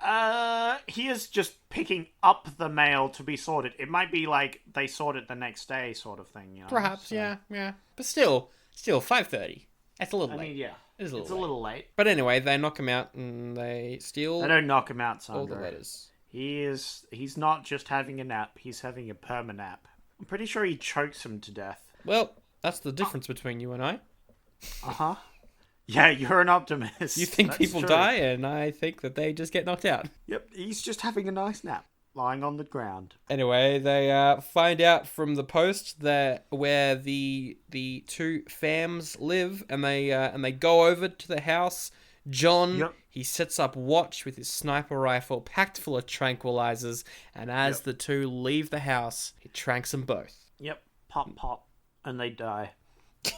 he is just picking up the mail to be sorted. It might be like they sort it the next day sort of thing, you know? Perhaps, So, yeah. But still 5:30. That's a little late. I mean, yeah. It's a little late. But anyway, they knock him out and they steal They don't knock him out, all the Sandro. letters. He's not just having a nap, he's having a perma-nap. I'm pretty sure he chokes him to death. Well, that's the difference between you and I. Uh-huh. Yeah, you're an optimist. You think That's people true. die, and I think that they just get knocked out. Yep, he's just having a nice nap, lying on the ground. Anyway, they find out from the post that where the two fams live, and they go over to the house. John, he sets up watch with his sniper rifle packed full of tranquilizers, and as the two leave the house, he tranks them both. Yep, pop, pop, and they die.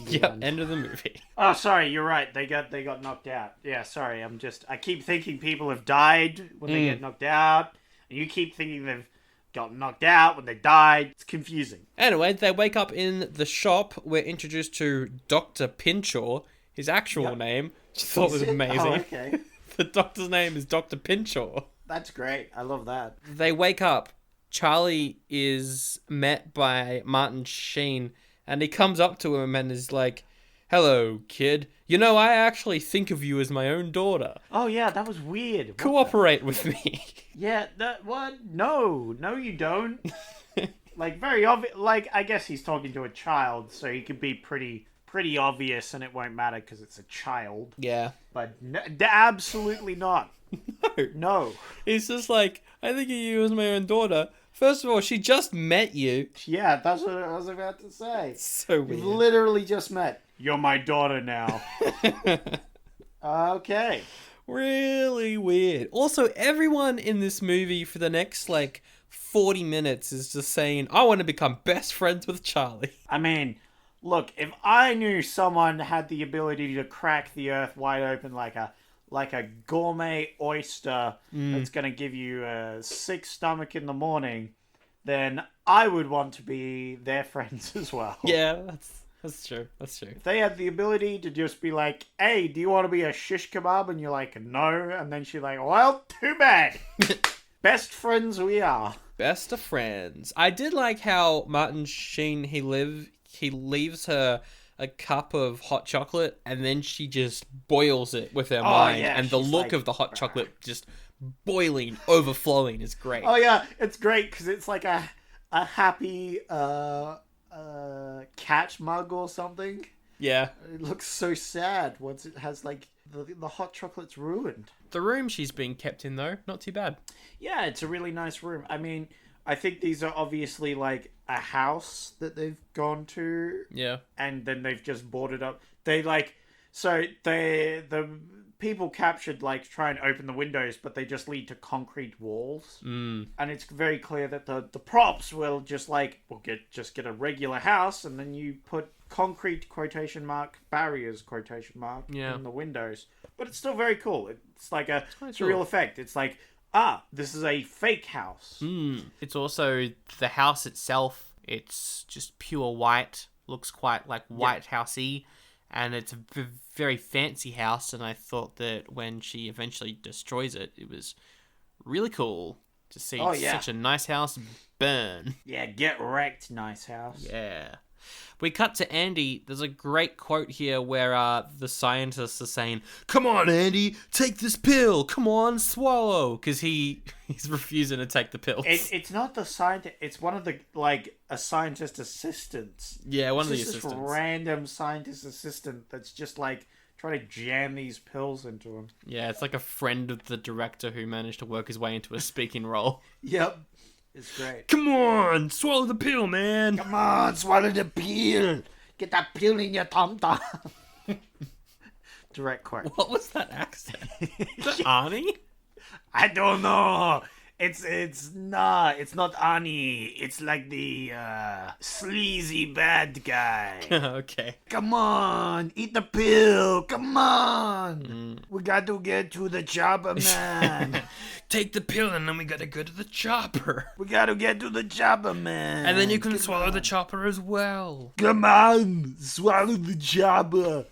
Yep, end of the movie. Oh, sorry, you're right. They got knocked out. Yeah, sorry. I keep thinking people have died when they get knocked out, and you keep thinking they've got knocked out when they died. It's confusing. Anyway, they wake up in the shop. We're introduced to Dr. Pinchor, his actual name, which I thought was amazing. Oh, okay. The doctor's name is Dr. Pinchor. That's great. I love that. They wake up. Charlie is met by Martin Sheen, and he comes up to him and is like, "Hello, kid. I actually think of you as my own daughter. Oh, yeah, that was weird. What Cooperate with me." Yeah, what? No, you don't. Like, very obvious. Like, I guess he's talking to a child, so he could be pretty obvious, and it won't matter because it's a child. Yeah. But absolutely not. No. He's just like, "I think of you as my own daughter. First of all, she just met you." Yeah, that's what I was about to say. So weird. You've literally just met. You're my daughter now. Okay. Really weird. Also, everyone in this movie for the next 40 minutes is just saying, "I want to become best friends with Charlie." I mean, look, if I knew someone had the ability to crack the earth wide open like a gourmet oyster that's going to give you a sick stomach in the morning, then I would want to be their friends as well. Yeah, that's true. That's true. If they had the ability to just be like, "Hey, do you want to be a shish kebab?" And you're like, "No." And then she's like, "Well, too bad." Best friends we are. Best of friends. I did like how Martin Sheen, he leaves her a cup of hot chocolate and then she just boils it with her mind. Yeah, and the she's look like, of the hot chocolate just boiling, overflowing is great. Oh yeah, it's great because it's like a happy cat mug or something. Yeah. It looks so sad once it has like the hot chocolate's ruined. The room she's being kept in, though, not too bad. Yeah, it's a really nice room. I mean, I think these are obviously like a house that they've gone to. Yeah. And then they've just boarded up. The people captured like try and open the windows, but they just lead to concrete walls. Mm. And it's very clear that the props will just like get a regular house, and then you put concrete quotation mark barriers quotation mark in the windows. But it's still very cool. It's like a surreal effect. It's like, this is a fake house. Mm. It's also the house itself. It's just pure white. Looks quite like White Housey. And it's a very fancy house. And I thought that when she eventually destroys it, it was really cool to see such a nice house burn. Yeah, get wrecked, nice house. Yeah. We cut to Andy. There's a great quote here where the scientists are saying, "Come on, Andy, take this pill. Come on, swallow." Because he's refusing to take the pills. It's not the scientist. It's one of the, like, a scientist assistants. Yeah, one of the assistants. This random scientist assistant that's just, like, trying to jam these pills into him. Yeah, it's like a friend of the director who managed to work his way into a speaking role. Yep. It's great. Come on, swallow the pill, man. Come on, swallow the pill. Get that pill in your tom-tom. Direct quote. What was that accent? Is that Arnie? I don't know. It's not Ani. It's like the sleazy bad guy. Okay. Come on, eat the pill. Come on. We got to get to the chopper, man. Take the pill and then we gotta go to the chopper. We got to get to the chopper, man. And then you can swallow the chopper as well. Come on, swallow the chopper.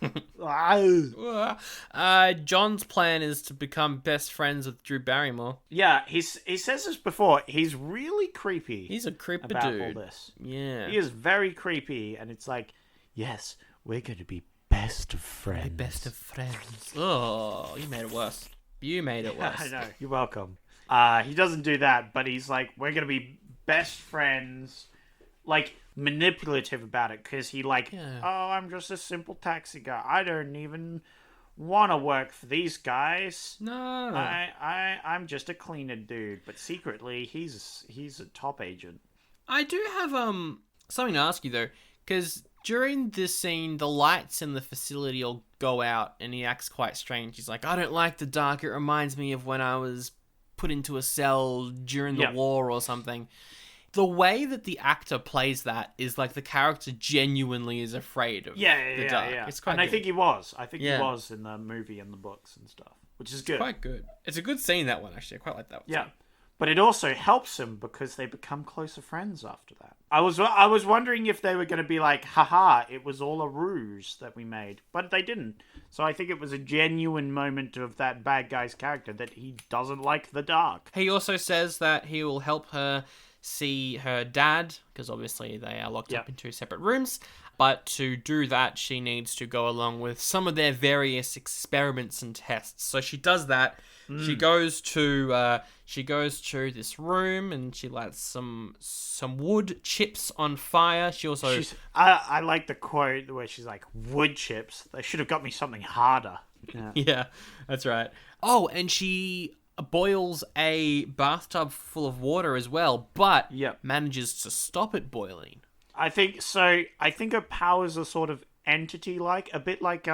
John's plan is to become best friends with Drew Barrymore. Yeah, he says this before. He's really creepy. He's a creepy about dude. all this. Yeah. He is very creepy, and it's like, yes, we're going to be best of friends. Best of friends. Oh, you made it worse. You made it worse. I know. You're welcome. He doesn't do that, but he's like, we're going to be best friends. Like, manipulative about it, because he like, I'm just a simple taxi guy. I don't even want to work for these guys. No. I'm just a cleaner dude, but secretly he's a top agent. I do have something to ask you though, because during this scene, the lights in the facility all go out, and he acts quite strange. He's like, I don't like the dark. It reminds me of when I was put into a cell during the war or something. The way that the actor plays that is like the character genuinely is afraid of the dark. Yeah. It's quite and good. I think he was. I think he was in the movie and the books and stuff, which is good. Quite good. It's a good scene, that one, actually. I quite like that one. Yeah. But it also helps him because they become closer friends after that. I was wondering if they were going to be like, haha, it was all a ruse that we made. But they didn't. So I think it was a genuine moment of that bad guy's character that he doesn't like the dark. He also says that he will help her see her dad, because obviously they are locked up in two separate rooms. But to do that, she needs to go along with some of their various experiments and tests. So she does that. She goes to this room and she lights some wood chips on fire. She also I like the quote where she's like, wood chips. They should have got me something harder. Yeah, that's right. Oh, and she boils a bathtub full of water as well, but manages to stop it boiling. I think so. I think her powers are sort of entity-like, a bit like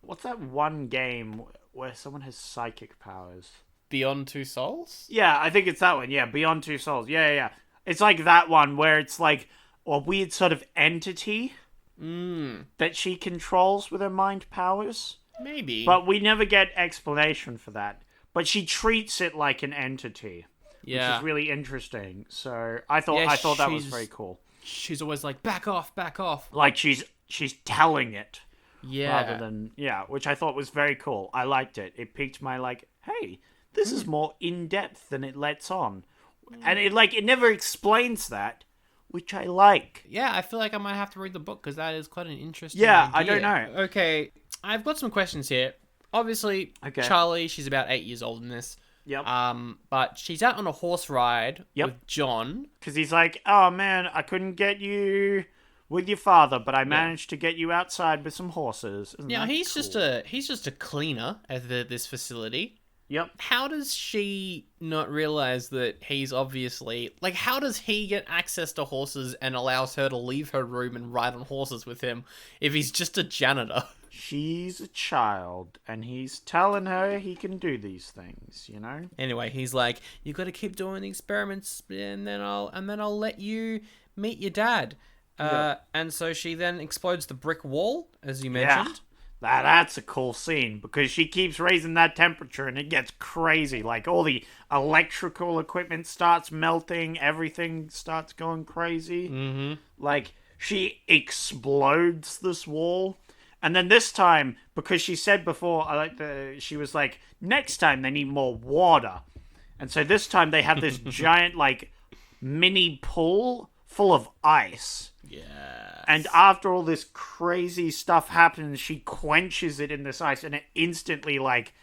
what's that one game where someone has psychic powers? Beyond Two Souls? Yeah, I think it's that one. Yeah, Beyond Two Souls. Yeah. It's like that one where it's like a weird sort of entity that she controls with her mind powers. Maybe. But we never get explanation for that. But she treats it like an entity. Yeah. Which is really interesting. So I thought that was very cool. She's always like, back off. Like she's telling it. Yeah. Rather than, which I thought was very cool. I liked it. It piqued my like, hey, this is more in-depth than it lets on. And it never explains that, which I like. Yeah, I feel like I might have to read the book because that is quite an interesting idea. I don't know. Okay, I've got some questions here. Obviously, Charlie, she's about 8 years old in this. Yep. But she's out on a horse ride with John. Because he's like, oh man, I couldn't get you with your father, but I managed to get you outside with some horses. Isn't Now that he's cool? just a cleaner at this facility. Yep. How does she not realize that he's obviously... Like, how does he get access to horses and allows her to leave her room and ride on horses with him if he's just a janitor? She's a child, and he's telling her he can do these things, you know? Anyway, he's like, you got to keep doing the experiments, and then I'll let you meet your dad. And so she then explodes the brick wall, as you mentioned. That's a cool scene, because she keeps raising that temperature, and it gets crazy. Like, all the electrical equipment starts melting, everything starts going crazy. Mm-hmm. Like, she explodes this wall. And then this time, because she said before, she was like, next time they need more water. And so this time they have this giant, like, mini pool full of ice. Yeah. And after all this crazy stuff happens, she quenches it in this ice, and it instantly, like,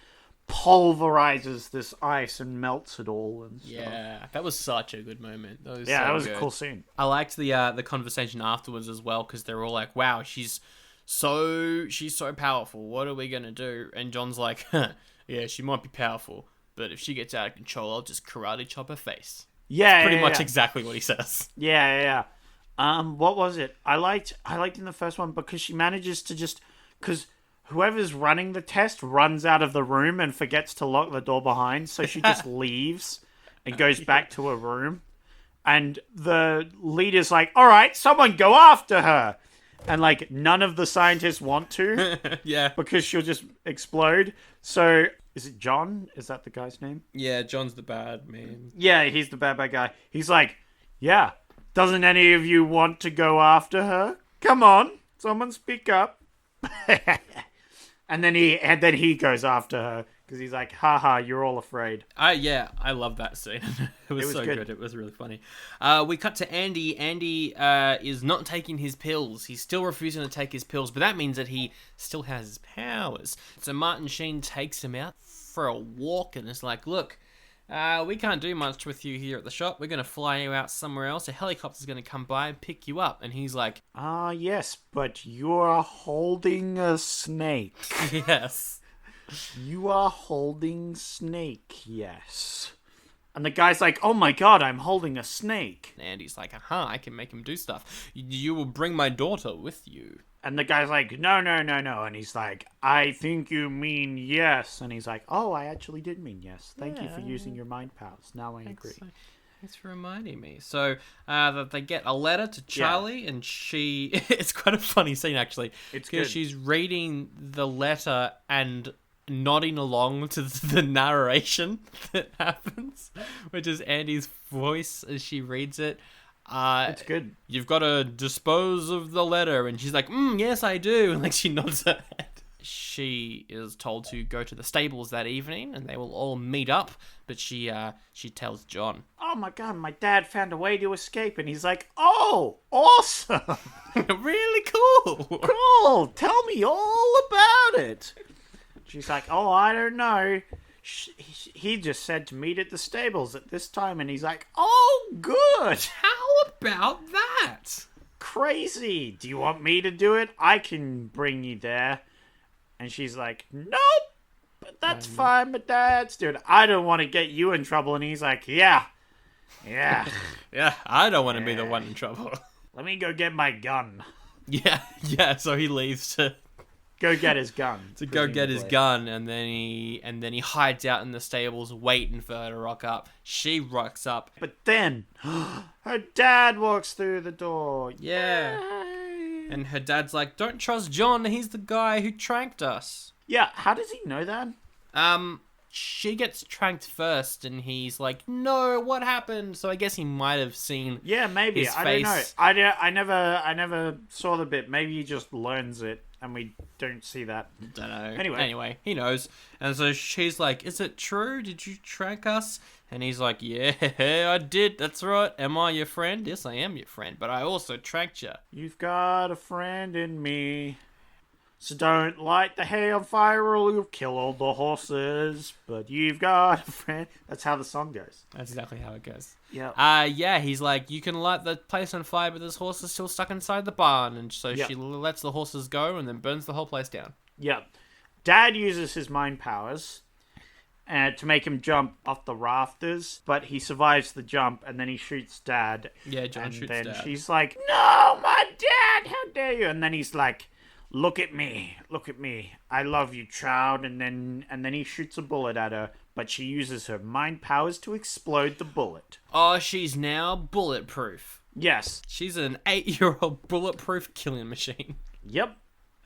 pulverizes this ice and melts it all and stuff. Yeah, that was such a good moment. That was Yeah, so that was good. a cool scene. I liked the conversation afterwards as well, because they're all like, wow, she's so powerful. What are we going to do? And John's like, yeah, she might be powerful, but if she gets out of control, I'll just karate chop her face. Yeah, Pretty much exactly what he says. Yeah. What was it? I liked in the first one because she manages to because whoever's running the test runs out of the room and forgets to lock the door behind, so she just leaves and goes back to her room. And the leader's like, all right, someone go after her. And, like, none of the scientists want to. Yeah. Because she'll just explode. So, is it John? Is that the guy's name? Yeah, John's the bad man. Yeah, he's the bad guy. He's like, yeah, doesn't any of you want to go after her? Come on, someone speak up. and then he goes after her. Because he's like, haha, you're all afraid. Yeah, I love that scene. It was so good. It was really funny. We cut to Andy. Andy is not taking his pills. He's still refusing to take his pills, but that means that he still has his powers. So Martin Sheen takes him out for a walk and is like, look, we can't do much with you here at the shop. We're going to fly you out somewhere else. A helicopter's going to come by and pick you up. And he's like, yes, but you're holding a snake. yes. You are holding snake, yes. And the guy's like, oh my god, I'm holding a snake. And Andy's like, I can make him do stuff. You will bring my daughter with you. And the guy's like, no. And he's like, I think you mean yes. And he's like, oh, I actually did mean yes. Thank you for using your mind powers. Now I agree. Thanks for reminding me. So they get a letter to Charlie, and she... It's quite a funny scene, actually. It's because good. she's reading the letter and nodding along to the narration that happens, which is Andy's voice as she reads it. It's good. You've got to dispose of the letter, and she's like, yes, I do, and like she nods her head. She is told to go to the stables that evening, and they will all meet up. But she tells John, oh my god, my dad found a way to escape, and he's like, oh, awesome, really cool. cool. Tell me all about it. She's like, oh, I don't know. He just said to meet at the stables at this time, and he's like, oh, good. How about that? Crazy. Do you want me to do it? I can bring you there. And she's like, nope, but that's fine, but dad's doing it. I don't want to get you in trouble. And he's like, yeah. Yeah, I don't want to be the one in trouble. Let me go get my gun. Yeah, so he leaves to go get his gun. Go get his gun, and then he hides out in the stables waiting for her to rock up. She rocks up. But then her dad walks through the door. Yeah. Yay. And her dad's like, don't trust John, he's the guy who tranked us. Yeah, how does he know that? She gets tranked first, and he's like, no, what happened? So I guess he might have seen maybe. his I face. don't know. I never saw the bit. Maybe he just learns it, and we don't see that. Don't know. Anyway, he knows. And so she's like, is it true? Did you trank us? And he's like, yeah, I did. That's right. Am I your friend? Yes, I am your friend. But I also tranked you. You've got a friend in me. So don't light the hay on fire or you'll kill all the horses. But you've got a friend. That's how the song goes. That's exactly how it goes. Yeah. He's like, you can light the place on fire, but this horse is still stuck inside the barn. And so Yep. she lets the horses go and then burns the whole place down. Yeah. Dad uses his mind powers to make him jump off the rafters, but he survives the jump and then he shoots Dad. Yeah, John and shoots then Dad. she's like, "No, my dad, how dare you?" And then he's like, look at me, I love you, child." And then he shoots a bullet at her, but she uses her mind powers to explode the bullet. Oh, she's now bulletproof. Yes. She's an 8-year-old bulletproof killing machine. Yep.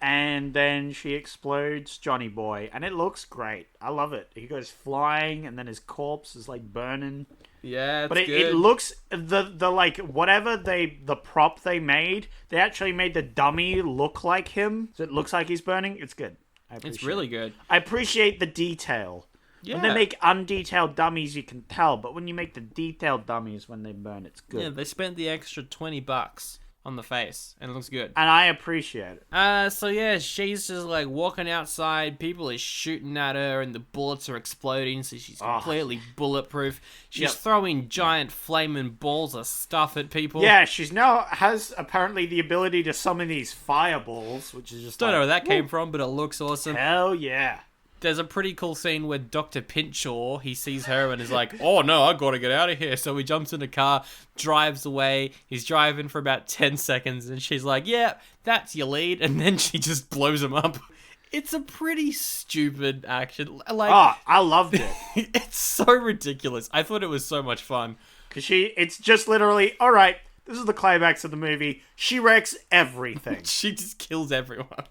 And then she explodes Johnny Boy, and it looks great. I love it. He goes flying, and then his corpse is like burning. Yeah, it's But good. it looks the like whatever the prop they made, they actually made the dummy look like him, so it looks like he's burning. It's good. It's really good. I appreciate the detail. Yeah. When they make undetailed dummies, you can tell, but when you make the detailed dummies when they burn, it's good. Yeah, they spent the extra $20 on the face, and it looks good. And I appreciate it. So yeah, she's just like walking outside, people are shooting at her, and the bullets are exploding, so she's completely bulletproof. She's Yep. throwing giant flaming balls of stuff at people. Yeah, she's now has apparently the ability to summon these fireballs, which is just Don't know like, where that came from, but it looks awesome. hell yeah. There's a pretty cool scene where Dr. Pinchor, he sees her and is like, "Oh no, I gotta get out of here." So he jumps in the car, drives away. He's driving for about 10 seconds and she's like, "Yeah, that's your lead." And then she just blows him up. It's a pretty stupid action. Like, I loved it. it's so ridiculous. I thought it was so much fun. Because it's just literally, all right, this is the climax of the movie. She wrecks everything, She just kills everyone.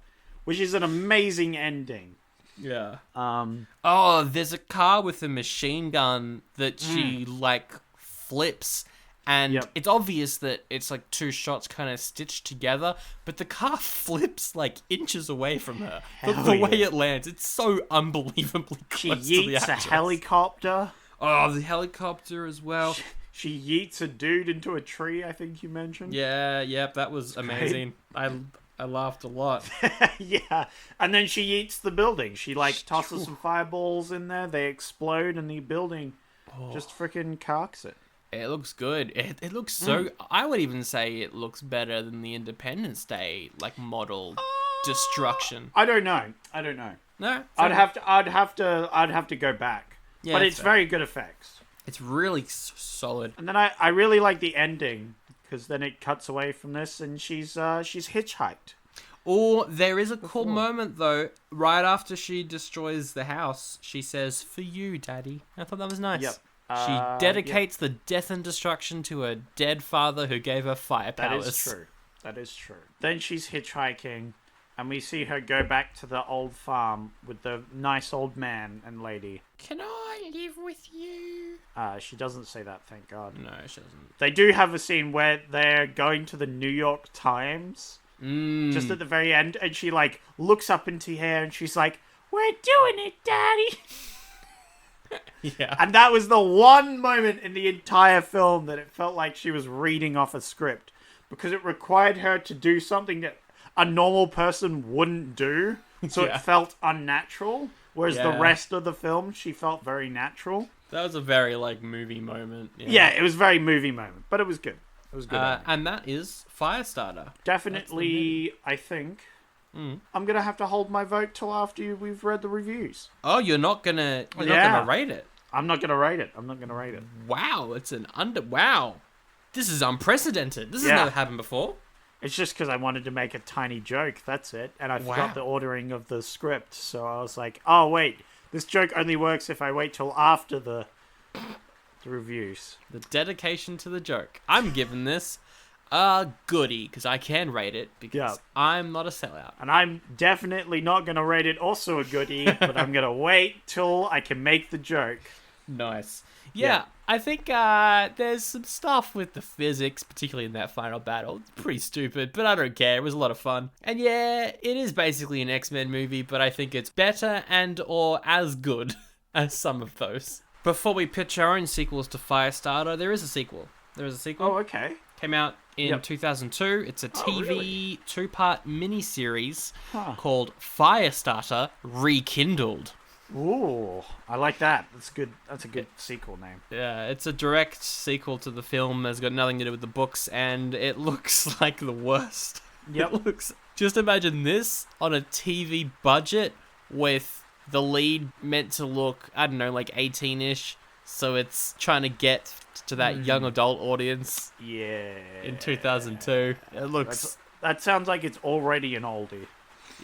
which is an amazing ending. Yeah. Um, Oh, there's a car with a machine gun that she, like, flips. And Yep. it's obvious that it's, like, two shots kind of stitched together. But the car flips, like, inches away from her. The way yeah. it lands, it's so unbelievably she close to the yeets a actress. helicopter. Oh, the helicopter as well. She yeets a dude into a tree, I think you mentioned. Yeah, yep, that was amazing. I laughed a lot. Yeah. And then she yeets the building. She, like, tosses some fireballs in there. They explode, and the building just freaking carks it. It looks good. It looks so... I would even say it looks better than the Independence Day, like, model destruction. I don't know. No? I'd have to go back. Yeah, but that's it's fair. very good effects. It's really solid. And then I really like the ending, because then it cuts away from this and she's hitchhiked. Or there is a cool moment, though. Right after she destroys the house, she says, "For you, Daddy." I thought that was nice. Yep. She dedicates the death and destruction to her dead father who gave her fire powers. That is true. Then she's hitchhiking, and we see her go back to the old farm with the nice old man and lady. Can I live with you? She doesn't say that, thank God. No, she doesn't. They do have a scene where they're going to the New York Times, just at the very end, and she, like, looks up into here and she's like, "We're doing it, Daddy!" Yeah. And that was the one moment in the entire film that it felt like she was reading off a script, because it required her to do something that a normal person wouldn't do, so Yeah. it felt unnatural, whereas the Yeah. rest of the film, she felt very natural. That was a very, like, movie moment. Yeah, it was a very movie moment, but it was good. It was good. And that is Firestarter. Definitely, I think, I'm going to have to hold my vote till after we've read the reviews. Oh, you're not gonna rate it. I'm not going to rate it. Wow, it's wow. This is unprecedented. This has never happened before. It's just because I wanted to make a tiny joke, that's it. And I forgot Wow. the ordering of the script, so I was like, oh, wait, this joke only works if I wait till after the reviews. The dedication to the joke. I'm giving this a goodie, because I can rate it, because Yeah. I'm not a sellout. And I'm definitely not going to rate it also a goodie, but I'm going to wait till I can make the joke. Nice. Yeah, Yeah. I think there's some stuff with the physics, particularly in that final battle. It's pretty stupid, but I don't care. It was a lot of fun. And yeah, it is basically an X-Men movie, but I think it's better and or as good as some of those. Before we pitch our own sequels to Firestarter, there is a sequel. Oh, okay. Came out in 2002. It's a TV two-part miniseries called Firestarter Rekindled. Ooh, I like that. That's good. That's a good sequel name. Yeah, it's a direct sequel to the film. It's got nothing to do with the books, and it looks like the worst. Yep. It looks... Just imagine this on a TV budget with the lead meant to look, I don't know, like 18-ish. So it's trying to get to that young adult audience. Yeah. In 2002. It looks... That sounds like it's already an oldie.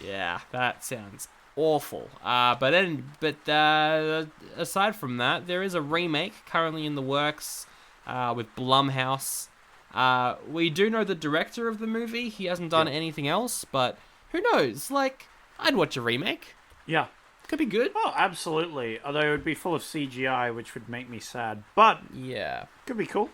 Yeah, that sounds awful. But aside from that, there is a remake currently in the works with Blumhouse. We do know the director of the movie. He hasn't done anything else, but who knows? Like, I'd watch a remake. Yeah. Could be good. Oh, absolutely. Although it would be full of CGI, which would make me sad. But yeah, could be cool.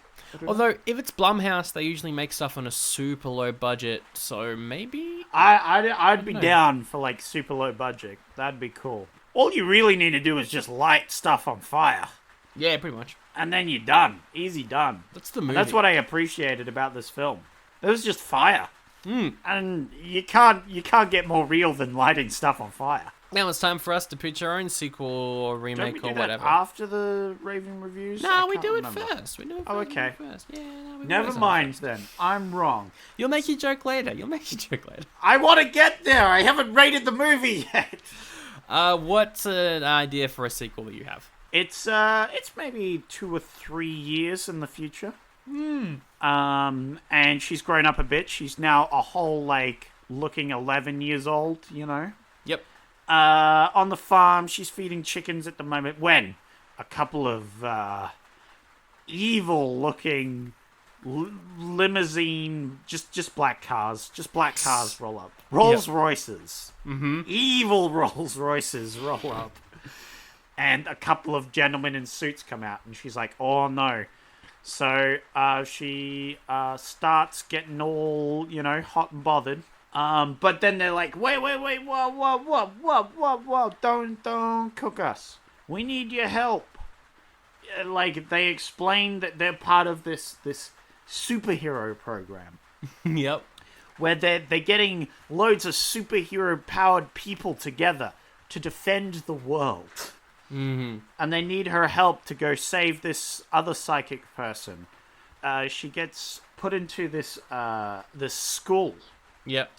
Although, if it's Blumhouse, they usually make stuff on a super low budget, so maybe... I'd be down for, like, super low budget. That'd be cool. All you really need to do is just light stuff on fire. Yeah, pretty much. And then you're done. Easy done. That's the movie. And that's what I appreciated about this film. It was just fire. Mm. And you can't get more real than lighting stuff on fire. Now it's time for us to pitch our own sequel or remake Don't we or do whatever. That after the Raven reviews? No, we do it first. Oh, okay. First. Yeah, no, Never mind then. I'm wrong. You'll make your joke later. I want to get there. I haven't rated the movie yet. What's an idea for a sequel that you have? It's maybe 2 or 3 years in the future. And she's grown up a bit. She's now a whole, like, looking 11 years old, you know? Yep. On the farm, she's feeding chickens at the moment when a couple of evil-looking limousine, just black cars roll up. Rolls-Royces. Mm-hmm. Evil Rolls-Royces roll up. And a couple of gentlemen in suits come out, and she's like, oh no. So she starts getting all, hot and bothered. But then they're like, wait, whoa, don't cook us. We need your help. Like, they explain that they're part of this superhero program. Yep. Where they're getting loads of superhero-powered people together to defend the world. Mm-hmm. And they need her help to go save this other psychic person. She gets put into this school. Yep.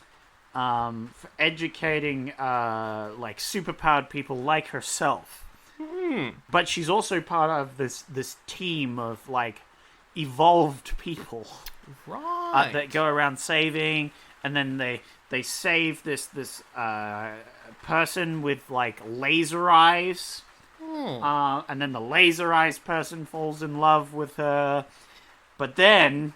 For educating like superpowered people like herself. Mm. But she's also part of this team of like evolved people. Right. That go around saving, and then they save this person with like laser eyes. And then the laser eyes person falls in love with her. But then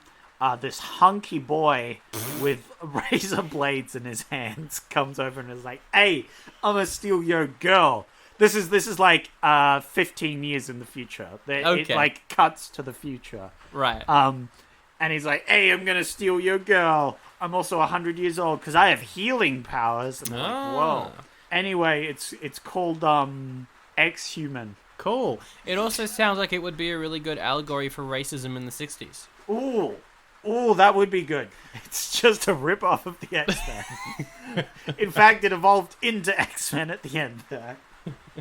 this hunky boy with razor blades in his hands comes over and is like, "Hey, I'm gonna steal your girl." This is like 15 years in the future. It like cuts to the future. Right. And he's like, "Hey, I'm gonna steal your girl. I'm also 100 years old because I have healing powers." And they're like, "Whoa." Anyway, it's called Ex-Human. Cool. It also sounds like it would be a really good allegory for racism in the 60s. Ooh, that would be good. It's just a rip-off of the X-Men. In fact, it evolved into X-Men at the end there.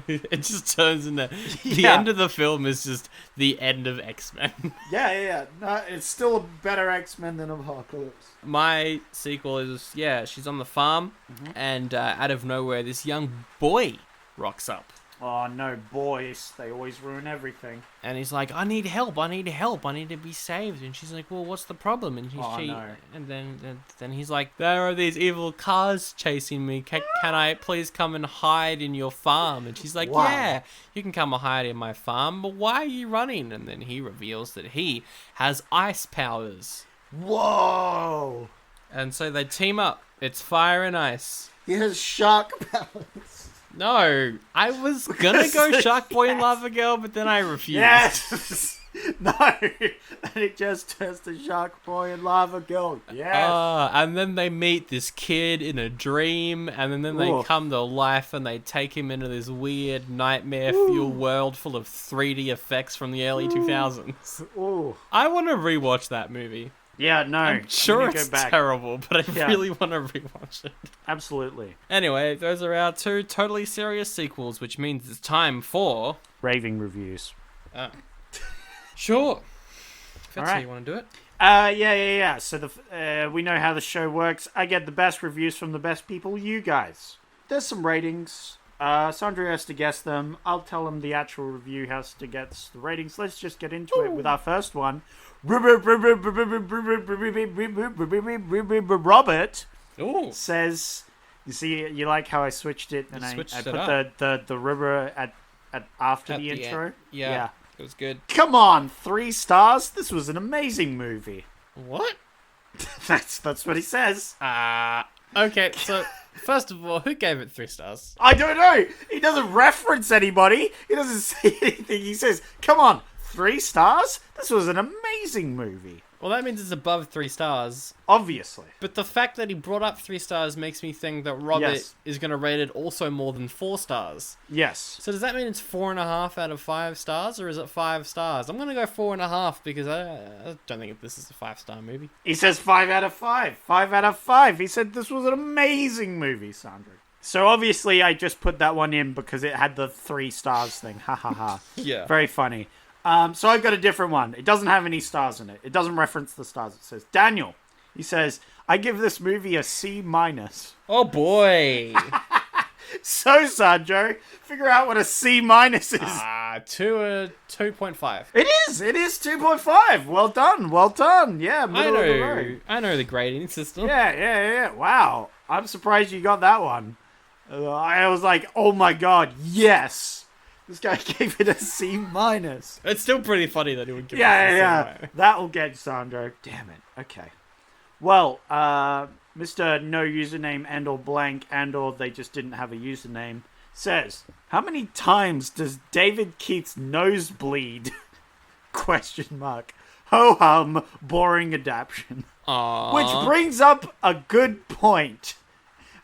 It just turns into... The end of the film is just the end of X-Men. Yeah. No, it's still a better X-Men than Apocalypse. My sequel is, she's on the farm, and out of nowhere, this young boy rocks up. Oh, no, boys. They always ruin everything. And he's like, I need help. I need to be saved. And she's like, well, what's the problem? And no. And then he's like, there are these evil cars chasing me. Can I please come and hide in your farm? And she's like, wow. Yeah, you can come and hide in my farm, but why are you running? And then he reveals that he has ice powers. Whoa! And so they team up. It's fire and ice. He has shark powers. No, I was gonna go Shark Boy and Lava Girl, but then I refused. Yes! No! And it just turns to Shark Boy and Lava Girl. Yes! And then they meet this kid in a dream, and then they come to life, and they take him into this weird nightmare-fueled world full of 3D effects from the early 2000s. Ooh. I want to rewatch that movie. Yeah, no. I'm sure let me it's go back. terrible, but I Yeah. really want to rewatch it. Absolutely. Anyway, those are our 2 totally serious sequels, which means it's time for... Raving reviews. Sure. If that's how Alright. you want to do it. Yeah. So we know how the show works. I get the best reviews from the best people, you guys. There's some ratings. Sandra has to guess them. I'll tell him the actual review has to guess the ratings. Let's just get into it with our first one. Robert Ooh. says, you see, you like how I switched it and I switched put it up. the river at after At the intro? end. Yeah. It was good. Come on, 3 stars? This was an amazing movie. What? That's what he says. Okay, so first of all, who gave it 3 stars? I don't know. He doesn't reference anybody. He doesn't say anything. He says, come on, 3 stars? This was an amazing movie. Well, that means it's above 3 stars. Obviously. But the fact that he brought up 3 stars makes me think that Robert Yes. is going to rate it also more than 4 stars. Yes. So does that mean it's 4.5 out of 5 stars, or is it 5 stars? I'm going to go 4.5 because I don't think this is a 5-star movie. He says 5 out of 5. 5 out of 5. He said this was an amazing movie, Sandra. So obviously I just put that one in because it had the 3 stars thing. Ha ha ha. Yeah. Very funny. So I've got a different one. It doesn't have any stars in it. It doesn't reference the stars. It says, Daniel. He says, I give this movie a C-. Oh boy. So, Sandro, figure out what a C- is. 2.5. It is 2.5. Well done. Yeah, middle of the road. I know the grading system. Yeah. Wow. I'm surprised you got that one. I was like, oh my god, yes. This guy gave it a C-. It's still pretty funny that he would give it a Yeah. C-. That'll get Sandro. Damn it. Okay. Well, Mr. No Username and or blank and or they just didn't have a username says, how many times does David Keith's nose bleed? Question mark. Ho hum, boring adaptation. Aww. Which brings up a good point.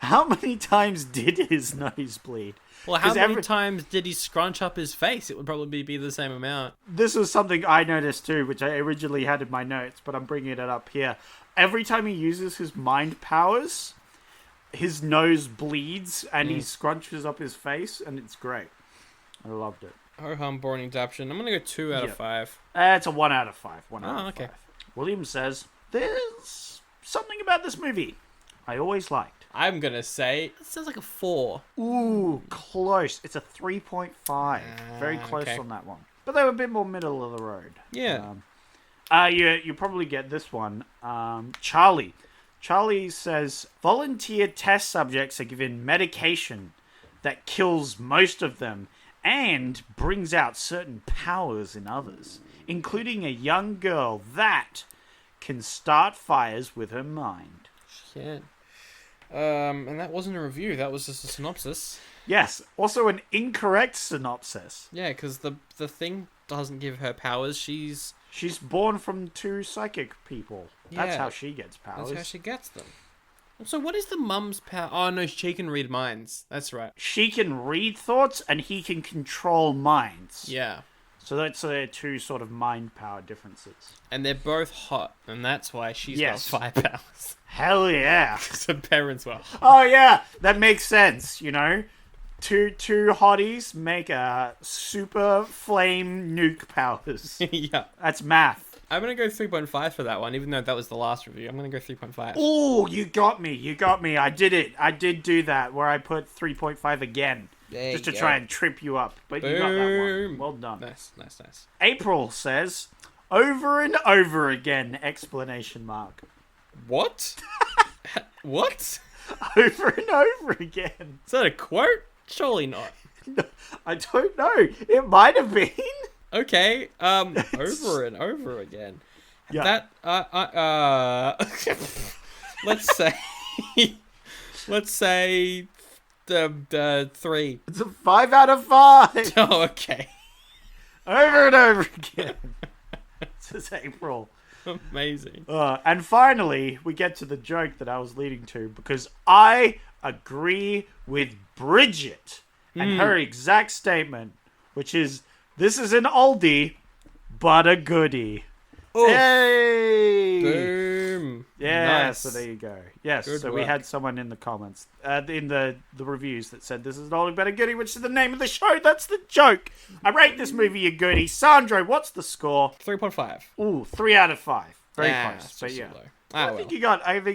How many times did his nose bleed? Well, how 'Cause many times did he scrunch up his face? It would probably be the same amount. This was something I noticed too, which I originally had in my notes, but I'm bringing it up here. Every time he uses his mind powers, his nose bleeds and he scrunches up his face, and it's great. I loved it. Ho hum, boring adaptation. I'm gonna go 2 out of 5. It's a 1 out of 5. 1 out of okay. 5. William says, there's something about this movie I always liked. I'm gonna say it sounds like a 4. Ooh, close. It's a 3.5. Very close okay. on that one. But they were a bit more middle of the road. Yeah. You probably get this one. Charlie. Charlie says, volunteer test subjects are given medication that kills most of them and brings out certain powers in others, including a young girl that can start fires with her mind. Shit. And that wasn't a review. That was just a synopsis. Yes, also an incorrect synopsis. Yeah, because the thing doesn't give her powers. She's born from 2 psychic people. That's Yeah. how she gets powers. That's how she gets them. So what is the mum's power? Oh no, she can read minds. That's right. She can read thoughts and he can control minds. Yeah. So that's their 2 sort of mind power differences. And they're both hot, and that's why she's Yes. got 5 powers. Hell yeah. So parents were hot. Oh yeah, that makes sense, you know? Two hotties make a super flame nuke powers. Yeah. That's math. I'm going to go 3.5 for that one, even though that was the last review. I'm going to go 3.5. Oh, you got me. I did it. I did do that where I put 3.5 again. There Just you to go. try and trip you up. But you got that one. Boom. Well done. Nice. April says, over and over again, exclamation mark. What? What? Over and over again. Is that a quote? Surely not. I don't know. It might have been. Okay. Over and over again. Yeah. That. Let's say the 3. It's a 5 out of 5. Oh, okay. Over and over again. Says April. Amazing. And finally, we get to the joke that I was leading to, because I agree with Bridget and her exact statement, which is, this is an oldie, but a goodie. Oof. Hey! Boo. Yeah, so there you go. Yes, Good so we work. had someone in the comments, in the reviews that said this is an Oldie But a Goodie, which is the name of the show. That's the joke. I rate this movie a goodie. Sandro, what's the score? 3.5. Ooh, 3 out of 5. Very Yeah, close, it's but just yeah. so low. I think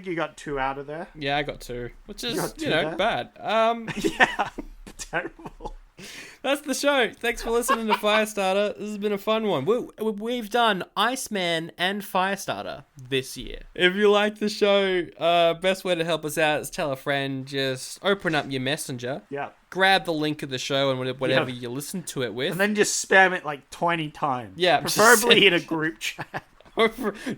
you got 2 out of there. Yeah, I got 2, which is, got 2 you know, there? bad. Yeah, terrible. That's the show. Thanks for listening to Firestarter. This has been a fun one. We've done Iceman and Firestarter this year. If you like the show, best way to help us out is tell a friend. Just open up your messenger. Yeah. Grab the link of the show and whatever Yeah. you listen to it with. And then just spam it like 20 times. Yeah, Preferably in a group chat.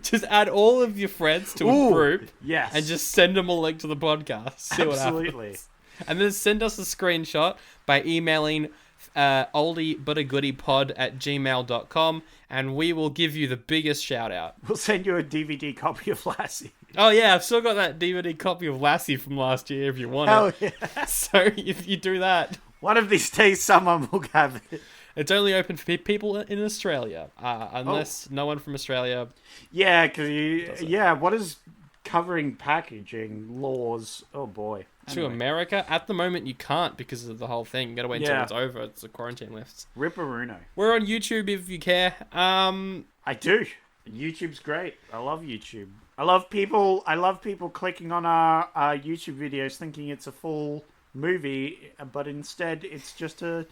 Just add all of your friends to a group. Yes. And just send them a link to the podcast. See what Absolutely. happens. And then send us a screenshot by emailing oldiebutagoodiepod@gmail.com, and we will give you the biggest shout out. We'll send you a DVD copy of Lassie. Oh yeah, I've still got that DVD copy of Lassie from last year if you want Hell it. yeah. So if you do that, One of these days someone will have it. it's only open for people in Australia, unless no one from Australia. Yeah, because what is covering packaging laws? Oh boy. To America, at the moment you can't because of the whole thing. You gotta wait until Yeah. it's over. It's the quarantine lifts. Ripperuno. We're on YouTube if you care. I do. YouTube's great. I love YouTube. I love people clicking on our YouTube videos thinking it's a full movie, but instead it's just a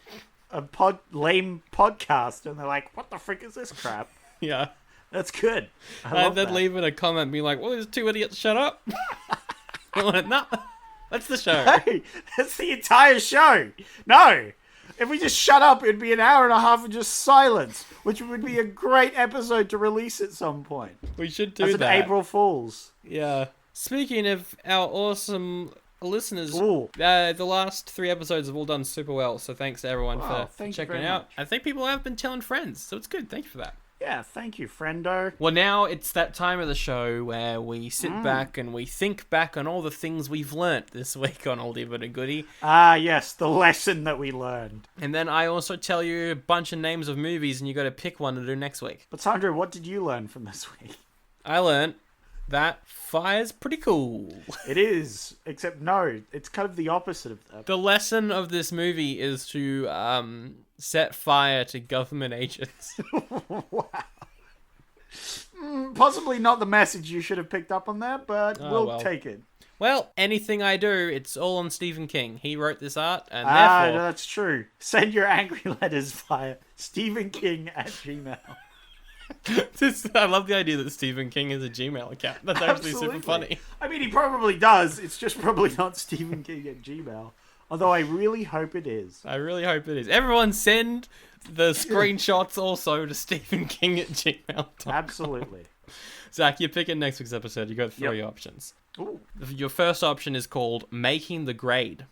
lame podcast, and they're like, "What the frick is this crap?" Yeah. That's good. I And love then that. leave it a comment, be like, "Well, there's 2 idiots. Shut up." I'm like, no, that's the show. Hey, that's the entire show. No. If we just shut up, it'd be an hour and a half of just silence, which would be a great episode to release at some point. We should do As an that. April Fool's. Yeah. Speaking of our awesome listeners, Ooh. the last 3 episodes have all done super well. So thanks to everyone Wow, for thank you checking very it out. much. I think people have been telling friends, so it's good. Thank you for that. Yeah, thank you, friendo. Well, now it's that time of the show where we sit back and we think back on all the things we've learnt this week on Oldie But a Goodie. Ah, yes, the lesson that we learned. And then I also tell you a bunch of names of movies and you got to pick one to do next week. But Sandra, what did you learn from this week? I learnt that fire's pretty cool. It is, except no, it's kind of the opposite of that. The lesson of this movie is to set fire to government agents. Wow. Possibly not the message you should have picked up on there, but we'll take it. Well, anything I do, it's all on Stephen King. He wrote this art, and Ah, therefore... that's true. Send your angry letters via StephenKing@gmail. I love the idea that Stephen King has a Gmail account. That's actually super funny. I mean, he probably does. It's just probably not StephenKing@gmail. Although I really hope it is. I really hope it is. Everyone send the screenshots also to stephenking@gmail.com. Absolutely. Zach, you're picking next week's episode. You got 3 options. Ooh. Your first option is called Making the Grade.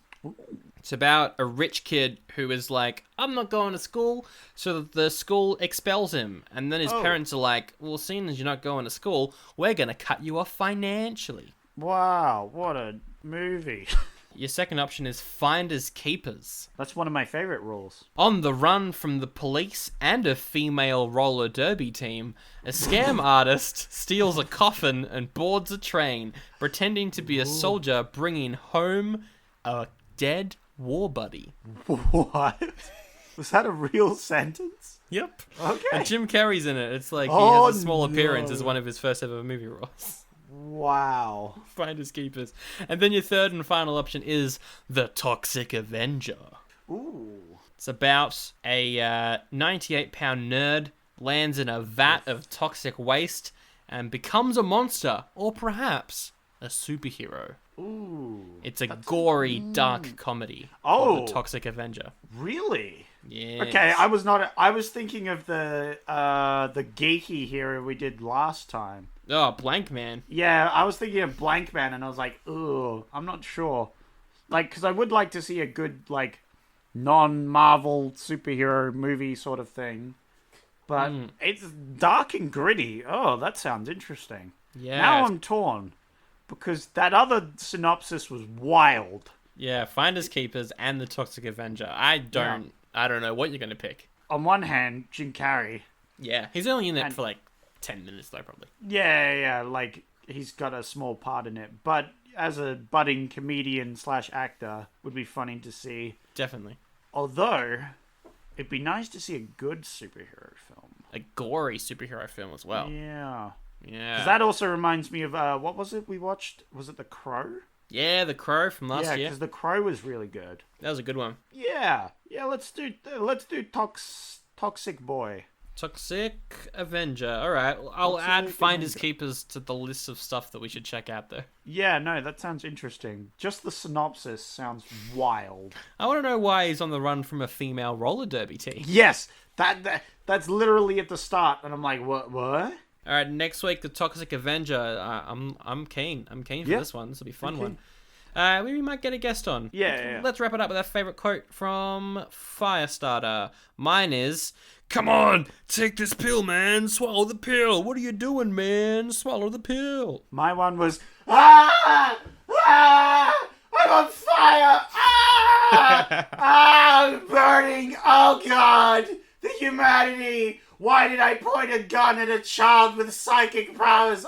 It's about a rich kid who is like, I'm not going to school, so the school expels him. And then his parents are like, well, seeing as you're not going to school, we're going to cut you off financially. Wow, what a movie. Your second option is Finders Keepers. That's one of my favorite rules. On the run from the police and a female roller derby team, a scam artist steals a coffin and boards a train, pretending to be a soldier bringing home a dead war buddy. What? Was that a real sentence? Yep. Okay. And Jim Carrey's in it. It's like he Oh, has a small appearance no. as one of his first ever movie roles. Wow. Finders Keepers. And then your third and final option is The Toxic Avenger. Ooh. It's about a 98-pound nerd lands in a vat of toxic waste and becomes a monster, or perhaps a superhero. Ooh. It's a gory, dark comedy Oh. called The Toxic Avenger. Really? Yeah. Okay, I was thinking of the geeky hero we did last time. Oh, Blank Man. Yeah, I was thinking of Blank Man, and I was like, ugh, I'm not sure. Like, because I would like to see a good, like, non-Marvel superhero movie sort of thing. But it's dark and gritty. Oh, that sounds interesting. Yeah. Now I'm torn. Because that other synopsis was wild. Yeah, Finders Keepers and The Toxic Avenger. I don't know what you're going to pick. On one hand, Jim Carrey. Yeah, he's only in it for like 10 minutes though, probably. Yeah, like, he's got a small part in it. But as a budding comedian / actor, would be funny to see. Definitely. Although, it'd be nice to see a good superhero film. A gory superhero film as well. Yeah. Yeah. 'Cause that also reminds me of, what was it we watched? Was it The Crow? Yeah, The Crow from last Yeah, year. because The Crow was really good. That was a good one. Yeah. Yeah, let's do Toxic Boy. Toxic Avenger. All right. I'll Toxic add Finders Avenger. Keepers to the list of stuff that we should check out there. Yeah, no, that sounds interesting. Just the synopsis sounds wild. I want to know why he's on the run from a female roller derby team. Yes, that's literally at the start, and I'm like, what? All right, next week the Toxic Avenger. I'm keen. I'm keen for Yeah. this one. This will be a fun Okay. one. We might get a guest on. Yeah. Let's wrap it up with our favorite quote from Firestarter. Mine is, "Come on, take this pill, man. Swallow the pill. What are you doing, man? Swallow the pill." My one was, I'm on fire! I'm burning! Oh God, the humanity! Why did I point a gun at a child with psychic powers?